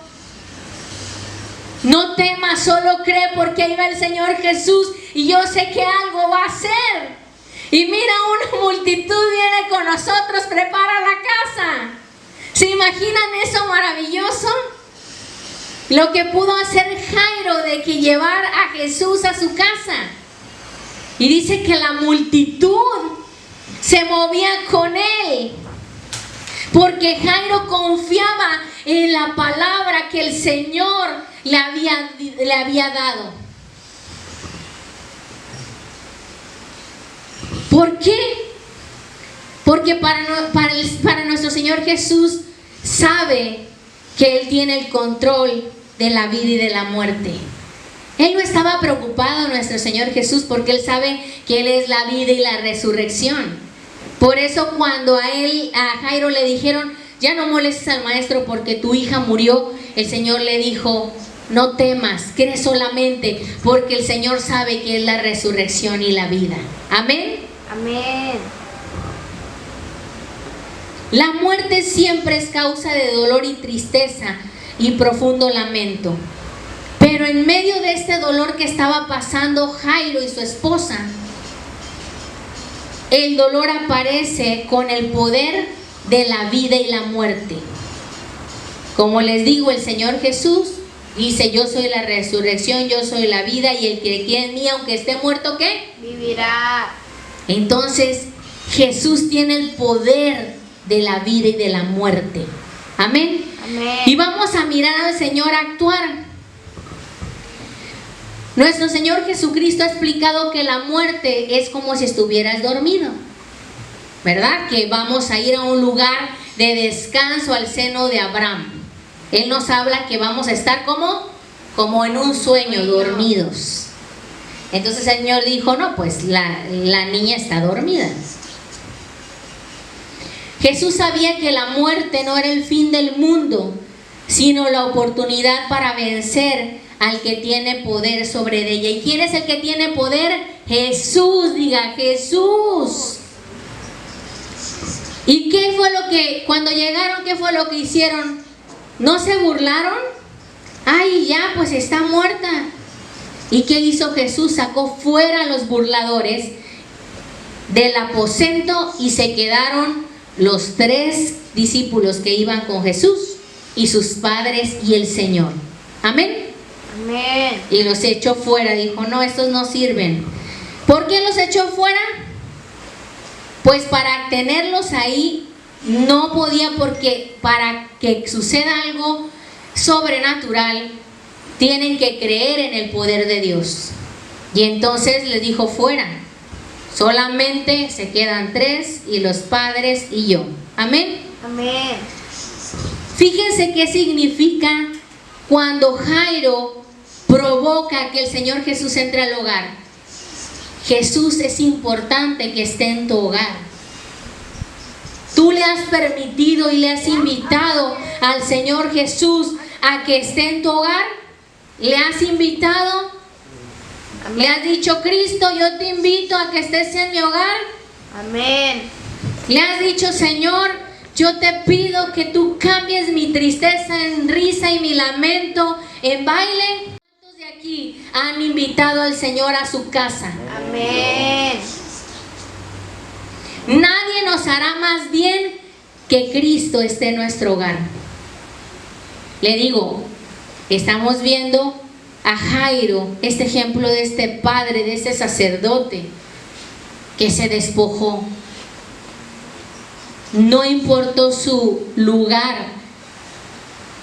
S1: no temas, solo cree, porque ahí va el Señor Jesús y yo sé que algo va a hacer. Y mira, una multitud viene con nosotros, prepara la casa. ¿Se imaginan eso maravilloso? Lo que pudo hacer Jairo de que llevar a Jesús a su casa. Y dice que la multitud se movía con él, porque Jairo confiaba en la palabra que el Señor le había dado. ¿Por qué? Porque para nuestro Señor Jesús sabe que Él tiene el control de la vida y de la muerte. Él no estaba preocupado, nuestro Señor Jesús, porque Él sabe que Él es la vida y la resurrección. Por eso cuando a Jairo le dijeron: ya no molestes al maestro porque tu hija murió, el Señor le dijo: no temas, cree solamente, porque el Señor sabe que es la resurrección y la vida. Amén.
S2: Amén.
S1: La muerte siempre es causa de dolor y tristeza y profundo lamento. Pero en medio de este dolor que estaba pasando Jairo y su esposa, el dolor aparece con el poder de la vida y la muerte. Como les digo, el Señor Jesús dice: yo soy la resurrección, yo soy la vida, y el que cree en mí, aunque esté muerto, ¿qué?
S2: Vivirá. Entonces,
S1: Jesús tiene el poder de la vida y de la muerte. Amén.
S2: Amén.
S1: Y vamos a mirar al Señor actuar. Nuestro Señor Jesucristo ha explicado que la muerte es como si estuvieras dormido, ¿verdad? Que vamos a ir a un lugar de descanso al seno de Abraham. Él nos habla que vamos a estar como en un sueño, dormidos. Entonces el Señor dijo: no, pues la niña está dormida. Jesús sabía que la muerte no era el fin del mundo, sino la oportunidad para vencer al que tiene poder sobre ella. ¿Y quién es el que tiene poder? Jesús. Diga: Jesús. ¿Y qué fue lo que, cuando llegaron, qué fue lo que hicieron? ¿No se burlaron? Ay, ya, pues está muerta. ¿Y qué hizo Jesús? Sacó fuera a los burladores del aposento, y se quedaron los 3 discípulos que iban con Jesús, y sus padres y el Señor. Amén.
S2: Amén.
S1: Y los echó fuera. Dijo: no, estos no sirven. ¿Por qué los echó fuera? Pues para tenerlos ahí no podía, porque para que suceda algo sobrenatural tienen que creer en el poder de Dios. Y entonces les dijo: fuera. Solamente se quedan 3, y los padres y yo. Amén.
S2: Amén.
S1: Fíjense qué significa cuando Jairo provoca que el Señor Jesús entre al hogar. Jesús es importante que esté en tu hogar. Tú le has permitido y le has invitado al Señor Jesús a que esté en tu hogar. ¿Le has invitado? ¿Le has dicho, Cristo, yo te invito a que estés en mi hogar?
S2: Amén.
S1: ¿Le has dicho, Señor, yo te pido que tú cambies mi tristeza en risa y mi lamento en baile? ¿Cuántos de aquí han invitado al Señor a su casa?
S2: Amén.
S1: Nadie nos hará más bien que Cristo esté en nuestro hogar. Le digo, estamos viendo a Jairo, este ejemplo de este padre, de este sacerdote que se despojó. No importó su lugar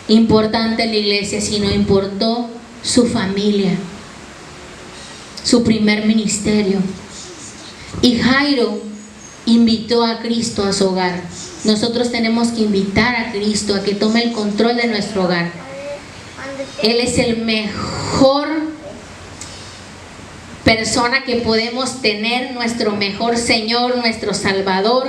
S1: importante en la iglesia, sino importó su familia, su primer ministerio. Y Jairo invitó a Cristo a su hogar. Nosotros tenemos que invitar a Cristo a que tome el control de nuestro hogar. Él es el mejor persona que podemos tener, nuestro mejor Señor, nuestro Salvador,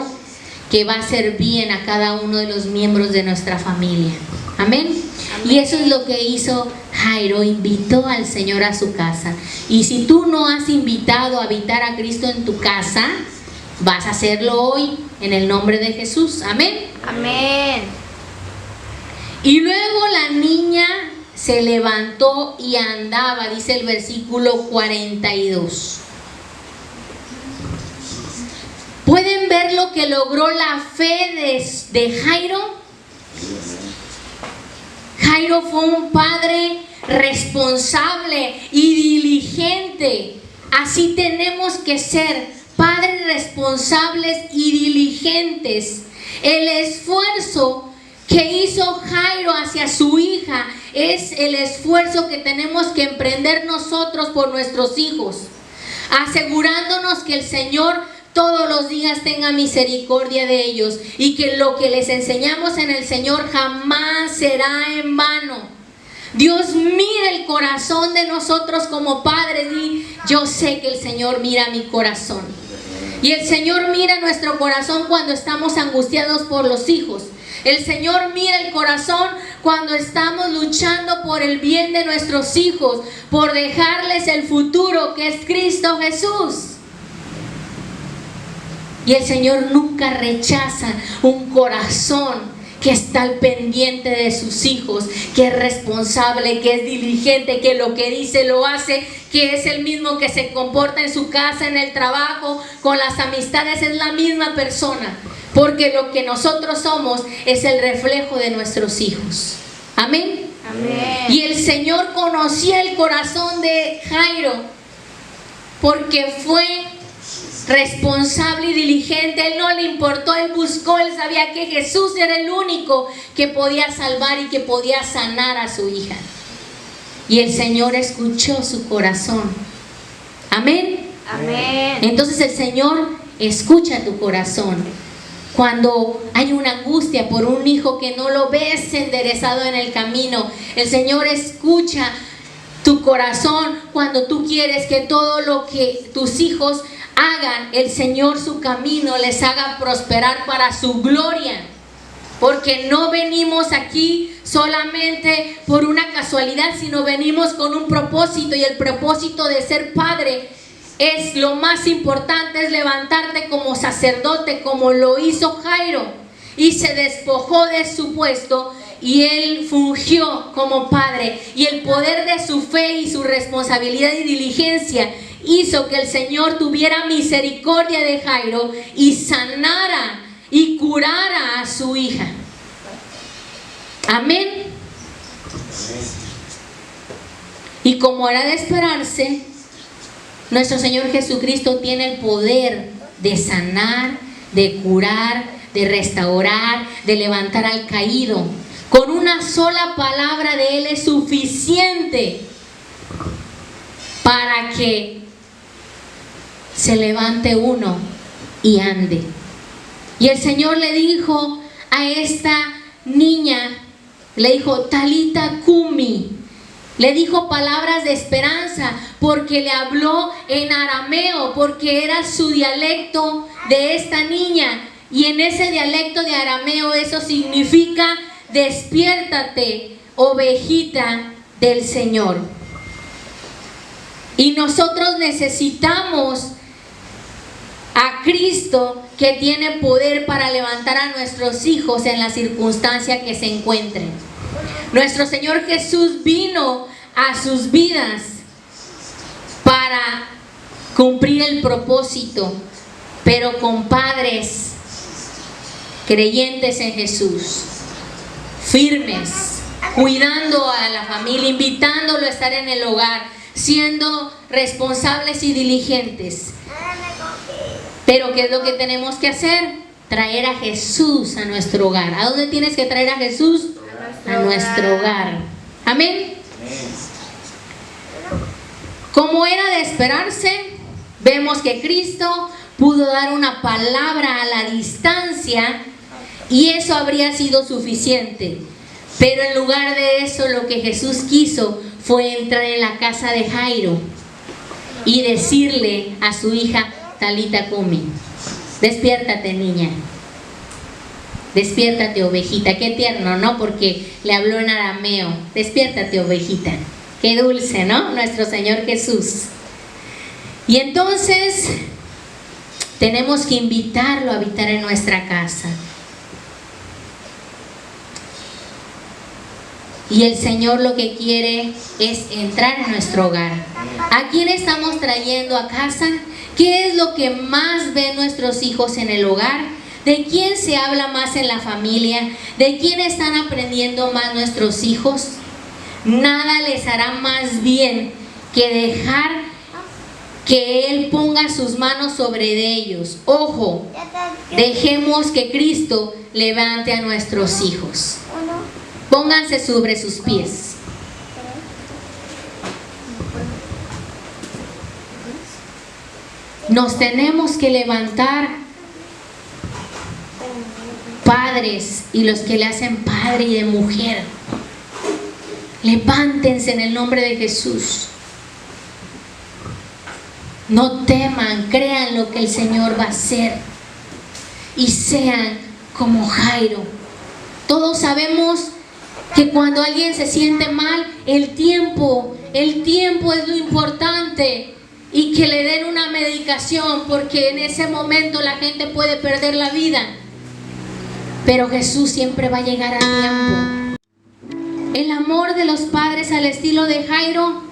S1: que va a hacer bien a cada uno de los miembros de nuestra familia. Amén. Amén. Y eso es lo que hizo Jairo, invitó al Señor a su casa. Y si tú no has invitado a habitar a Cristo en tu casa, vas a hacerlo hoy en el nombre de Jesús. Amén.
S2: Amén.
S1: Y luego la niña se levantó y andaba, dice el versículo 42. ¿Pueden ver lo que logró la fe de Jairo? Jairo fue un padre responsable y diligente. Así tenemos que ser, padres responsables y diligentes. El esfuerzo que hizo Jairo hacia su hija es el esfuerzo que tenemos que emprender nosotros por nuestros hijos, asegurándonos que el Señor todos los días tenga misericordia de ellos y que lo que les enseñamos en el Señor jamás será en vano. Dios mira el corazón de nosotros como padres y yo sé que el Señor mira mi corazón. Y el Señor mira nuestro corazón cuando estamos angustiados por los hijos. El Señor mira el corazón cuando estamos luchando por el bien de nuestros hijos, por dejarles el futuro que es Cristo Jesús. Y el Señor nunca rechaza un corazón que está al pendiente de sus hijos, que es responsable, que es diligente, que lo que dice lo hace, que es el mismo que se comporta en su casa, en el trabajo, con las amistades, es la misma persona. Porque lo que nosotros somos es el reflejo de nuestros hijos. Amén.
S2: Amén.
S1: Y el Señor conocía el corazón de Jairo porque fue responsable y diligente. Él no le importó, él buscó, él sabía que Jesús era el único que podía salvar y que podía sanar a su hija. Y el Señor escuchó su corazón. Amén.
S2: Amén.
S1: Entonces el Señor escucha tu corazón. Cuando hay una angustia por un hijo que no lo ves enderezado en el camino, el Señor escucha tu corazón. Cuando tú quieres que todo lo que tus hijos hagan, el Señor su camino les haga prosperar para su gloria. Porque no venimos aquí solamente por una casualidad, sino venimos con un propósito, y el propósito de ser padre es lo más importante, es levantarte como sacerdote, como lo hizo Jairo, y se despojó de su puesto y él fungió como padre, y el poder de su fe y su responsabilidad y diligencia hizo que el Señor tuviera misericordia de Jairo y sanara y curara a su hija. Amén. Y como era de esperarse, nuestro Señor Jesucristo tiene el poder de sanar, de curar, de restaurar, de levantar al caído. Con una sola palabra de Él es suficiente para que se levante uno y ande. Y el Señor le dijo a esta niña, le dijo, Talita Kumi. Le dijo palabras de esperanza porque le habló en arameo, porque era su dialecto de esta niña. Y en ese dialecto de arameo eso significa despiértate, ovejita del Señor. Y nosotros necesitamos a Cristo, que tiene poder para levantar a nuestros hijos en la circunstancia que se encuentren. Nuestro Señor Jesús vino a sus vidas para cumplir el propósito, pero con padres creyentes en Jesús, firmes, cuidando a la familia, invitándolo a estar en el hogar, siendo responsables y diligentes. Pero ¿qué es lo que tenemos que hacer? Traer a Jesús a nuestro hogar. ¿A dónde tienes que traer a Jesús? A nuestro hogar. Amén. Como era de esperarse, vemos que Cristo pudo dar una palabra a la distancia y eso habría sido suficiente. Pero en lugar de eso, lo que Jesús quiso fue entrar en la casa de Jairo y decirle a su hija: Talita Kumi, despiértate, niña, despiértate, ovejita. Qué tierno, ¿no? Porque le habló en arameo. Despiértate, ovejita. Qué dulce, ¿no? Nuestro Señor Jesús. Y entonces tenemos que invitarlo a habitar en nuestra casa. Y el Señor lo que quiere es entrar en nuestro hogar. ¿A quién estamos trayendo a casa? ¿Qué es lo que más ven nuestros hijos en el hogar? ¿De quién se habla más en la familia? ¿De quién están aprendiendo más nuestros hijos? Nada les hará más bien que dejar que Él ponga sus manos sobre de ellos. Ojo, dejemos que Cristo levante a nuestros hijos. Pónganse sobre sus pies. Nos tenemos que levantar, padres y los que le hacen padre y de mujer. Levántense en el nombre de Jesús. No teman, crean lo que el Señor va a hacer y sean como Jairo. Todos sabemos que cuando alguien se siente mal, el tiempo es lo importante, y que le den una medicación, porque en ese momento la gente puede perder la vida, pero Jesús siempre va a llegar a tiempo. El amor de los padres al estilo de Jairo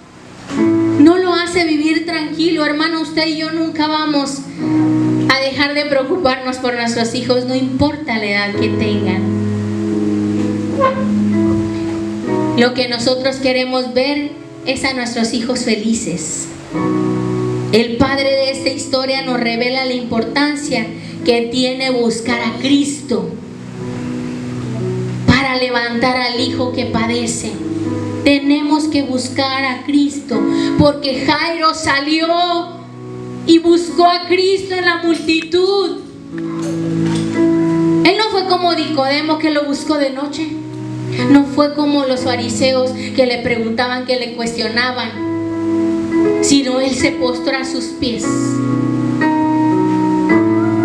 S1: no lo hace vivir tranquilo. Hermano, usted y yo nunca vamos a dejar de preocuparnos por nuestros hijos, no importa la edad que tengan. Lo que nosotros queremos ver es a nuestros hijos felices. El padre de esta historia nos revela la importancia que tiene buscar a Cristo para levantar al hijo que padece. Tenemos que buscar a Cristo, porque Jairo salió y buscó a Cristo en la multitud. Él no fue como Nicodemo, que lo buscó de noche. No fue como los fariseos que le preguntaban, que le cuestionaban, sino él se postró a sus pies.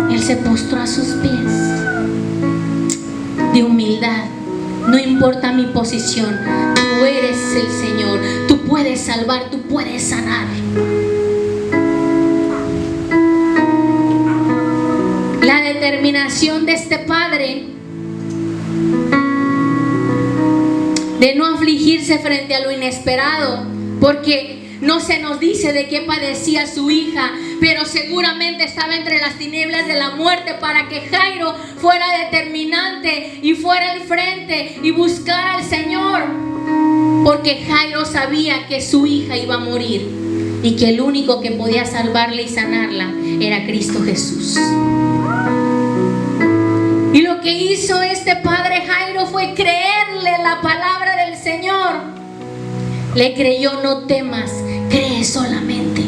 S1: Él se postró a sus pies de humildad. No importa mi posición, tú eres el Señor, tú puedes salvar, tú puedes sanar. La determinación de este padre de no afligirse frente a lo inesperado, porque no se nos dice de qué padecía su hija, pero seguramente estaba entre las tinieblas de la muerte, para que Jairo fuera determinante y fuera al frente y buscara al Señor, porque Jairo sabía que su hija iba a morir y que el único que podía salvarla y sanarla era Cristo Jesús. Y lo que hizo este padre Jairo fue creerle la palabra del Señor. Le creyó: no temas, cree solamente.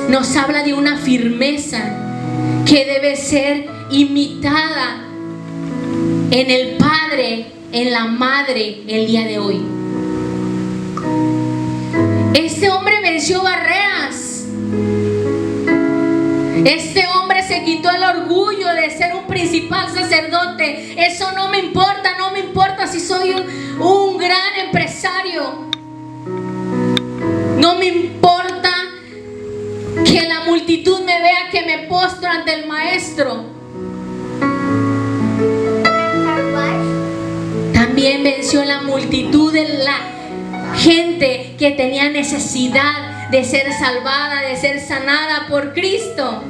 S1: Nos habla de una firmeza que debe ser imitada en el padre, en la madre el día de hoy. Este hombre venció barreras. Este hombre se quitó el orgullo de ser un principal sacerdote. Eso no me importa, no me importa si soy un gran empresario. No me importa que la multitud me vea que me postro ante el Maestro. También venció la multitud de la gente que tenía necesidad de ser salvada, de ser sanada por Cristo.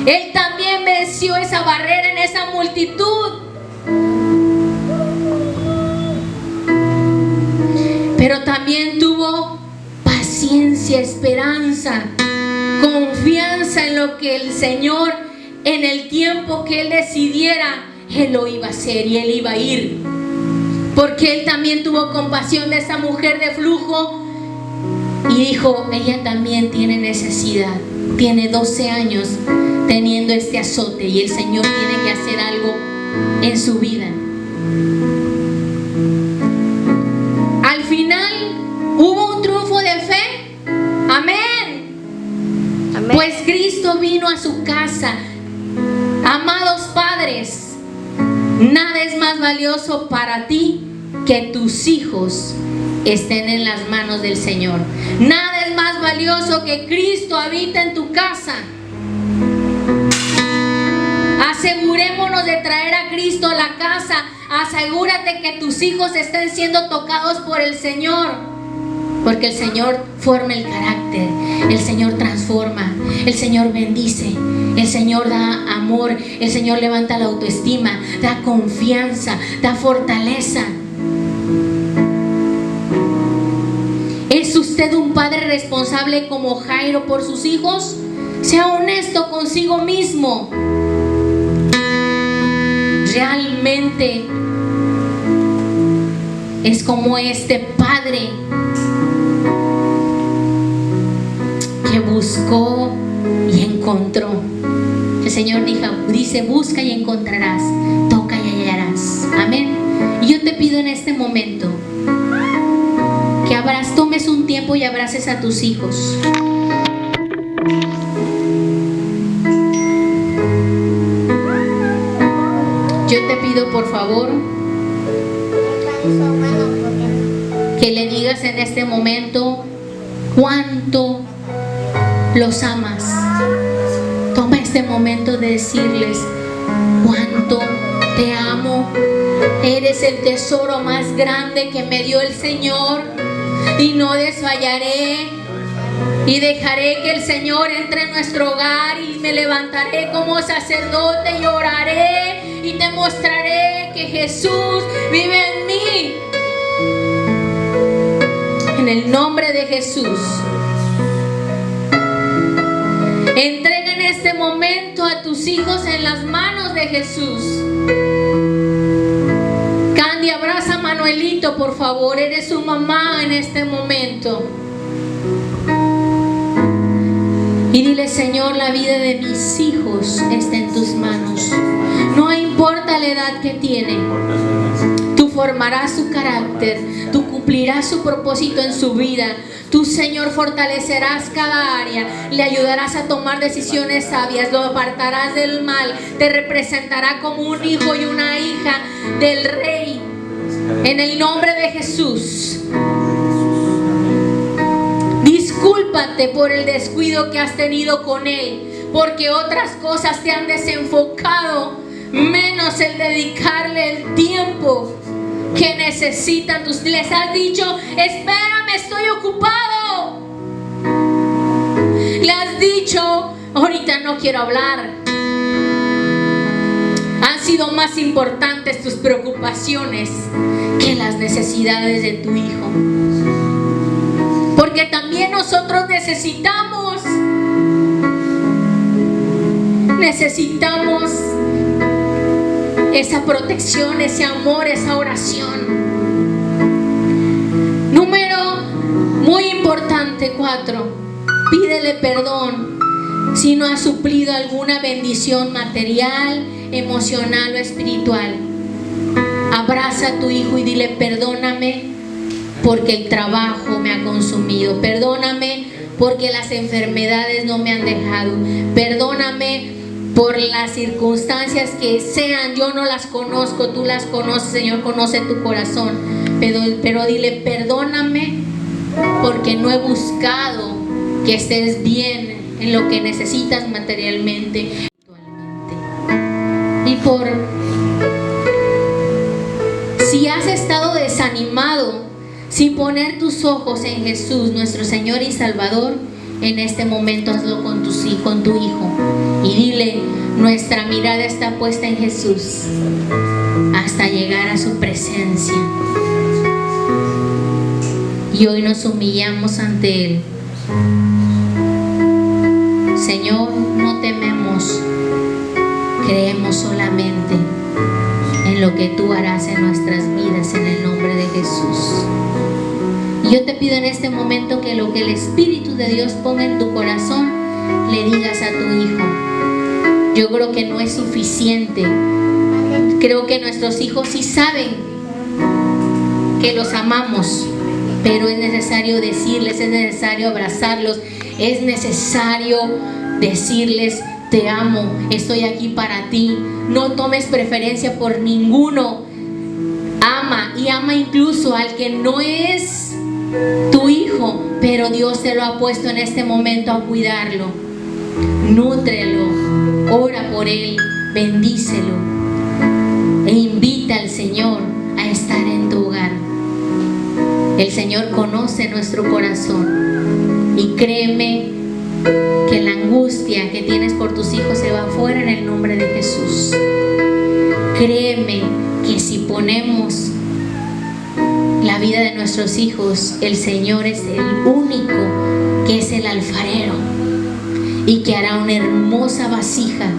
S1: Él también venció esa barrera en esa multitud. Pero también tuvo paciencia, esperanza, confianza en lo que el Señor, en el tiempo que Él decidiera, Él lo iba a hacer y Él iba a ir. Porque Él también tuvo compasión de esa mujer de flujo y dijo, ella también tiene necesidad. Tiene 12 años teniendo este azote y el Señor tiene que hacer algo en su vida. Al final hubo un triunfo de fe. Amén.
S2: Amén.
S1: Pues Cristo vino a su casa. Amados padres, nada es más valioso para ti que tus hijos estén en las manos del Señor. Nada es más valioso que Cristo habita en tu casa. Asegurémonos de traer a Cristo a la casa. Asegúrate que tus hijos estén siendo tocados por el Señor, porque el Señor forma el carácter, el Señor transforma, el Señor bendice, el Señor da amor, el Señor levanta la autoestima, da confianza, da fortaleza. ¿Es usted un padre responsable como Jairo por sus hijos? Sea honesto consigo mismo. Realmente es como este padre que buscó y encontró. El Señor dice, busca y encontrarás, toca y hallarás. Amén. Y yo te pido en este momento que tomes un tiempo y abraces a tus hijos. Yo te pido por favor que le digas en este momento cuánto los amas. Toma este momento de decirles cuánto te amo. Eres el tesoro más grande que me dio el Señor y no desfallaré. Y dejaré que el Señor entre en nuestro hogar y me levantaré como sacerdote y oraré y te mostraré que Jesús vive en mí. En el nombre de Jesús. Entrega en este momento a tus hijos en las manos de Jesús. Candy, abraza a Manuelito, por favor. Eres su mamá en este momento. Y dile, Señor, la vida de mis hijos está en tus manos. No importa la edad que tiene. Tú formarás su carácter. Tú cumplirás su propósito en su vida. Tú, Señor, fortalecerás cada área. Le ayudarás a tomar decisiones sabias. Lo apartarás del mal. Te representará como un hijo y una hija del Rey. En el nombre de Jesús. Discúlpate por el descuido que has tenido con él, porque otras cosas te han desenfocado, menos el dedicarle el tiempo que necesitan. Les has dicho, espérame, estoy ocupado. Le has dicho, ahorita no quiero hablar. Han sido más importantes tus preocupaciones que las necesidades de tu hijo. Porque también nosotros necesitamos esa protección, ese amor, esa oración. Número muy importante 4, pídele perdón si no has suplido alguna bendición material, emocional o espiritual. Abraza a tu hijo y dile, perdóname porque el trabajo me ha consumido. Perdóname porque las enfermedades no me han dejado. Perdóname por las circunstancias que sean. Yo no las conozco, tú las conoces. Señor, conoce tu corazón. Pero dile, perdóname porque no he buscado que estés bien en lo que necesitas materialmente, y por si has estado desanimado sin poner tus ojos en Jesús, nuestro Señor y Salvador, en este momento hazlo con tu hijo y dile: nuestra mirada está puesta en Jesús hasta llegar a su presencia, y hoy nos humillamos ante Él. Señor, no tememos, creemos solamente en lo que tú harás en nuestras vidas, en el nombre de Jesús. Y yo te pido en este momento que lo que el Espíritu de Dios ponga en tu corazón, le digas a tu hijo. Yo creo que no es suficiente. Creo que nuestros hijos sí saben que los amamos, pero es necesario decirles, es necesario abrazarlos, es necesario decirles: te amo, estoy aquí para ti. No tomes preferencia por ninguno. Ama, y ama incluso al que no es tu hijo, pero Dios te lo ha puesto en este momento a cuidarlo. Nútrelo, ora por él, bendícelo e invita al Señor a estar en tu hogar. El Señor conoce nuestro corazón, y créeme que la angustia que tienes por tus hijos se va fuera en el nombre de Jesús. Créeme que si ponemos la vida de nuestros hijos, el Señor es el único que es el alfarero y que hará una hermosa vasija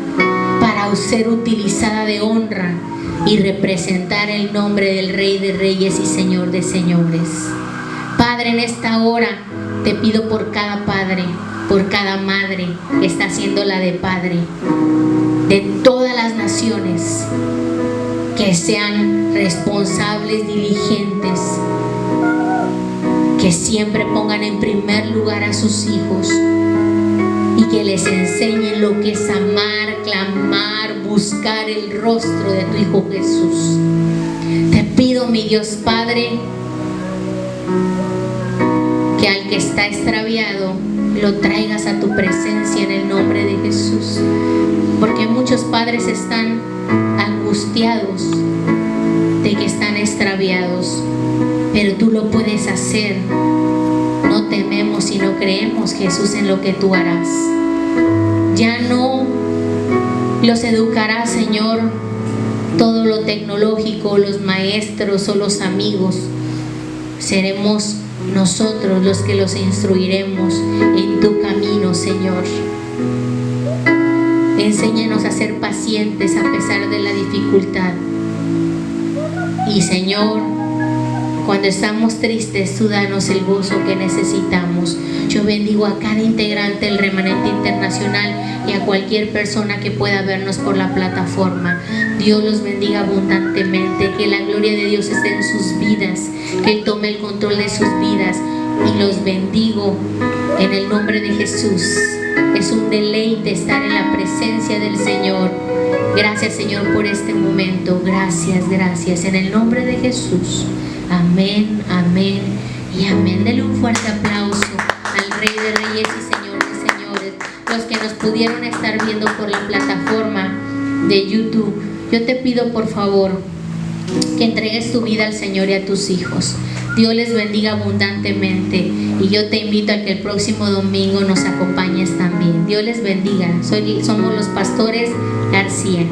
S1: para ser utilizada de honra y representar el nombre del Rey de Reyes y Señor de Señores. Padre, en esta hora te pido por cada padre, por cada madre que está haciendo la de padre, de todas las naciones, que sean responsables, diligentes, que siempre pongan en primer lugar a sus hijos y que les enseñen lo que es amar, clamar, buscar el rostro de tu Hijo Jesús. Te pido, mi Dios Padre, que al que está extraviado lo traigas a tu presencia en el nombre de Jesús, porque muchos padres están angustiados de que están extraviados, pero tú lo puedes hacer. No tememos y no creemos, Jesús, en lo que tú harás. Ya no los educará, Señor, todo lo tecnológico, los maestros o los amigos. Seremos nosotros los que los instruiremos en tu camino, Señor. Enséñanos a ser pacientes a pesar de la dificultad. Y, Señor, cuando estamos tristes, tú danos el gozo que necesitamos. Yo bendigo a cada integrante del Remanente Internacional y a cualquier persona que pueda vernos por la plataforma. Dios los bendiga abundantemente, que la gloria de Dios esté en sus vidas, que Él tome el control de sus vidas, y los bendigo en el nombre de Jesús. Es un deleite estar en la presencia del Señor. Gracias, Señor, por este momento. Gracias, gracias. En el nombre de Jesús. Amén, amén y amén. Dele un fuerte aplauso al Rey de Reyes y Señor de Señores. Los que nos pudieron estar viendo por la plataforma de YouTube, yo te pido por favor que entregues tu vida al Señor y a tus hijos. Dios les bendiga abundantemente, y yo te invito a que el próximo domingo nos acompañes también. Dios les bendiga. Somos los pastores García.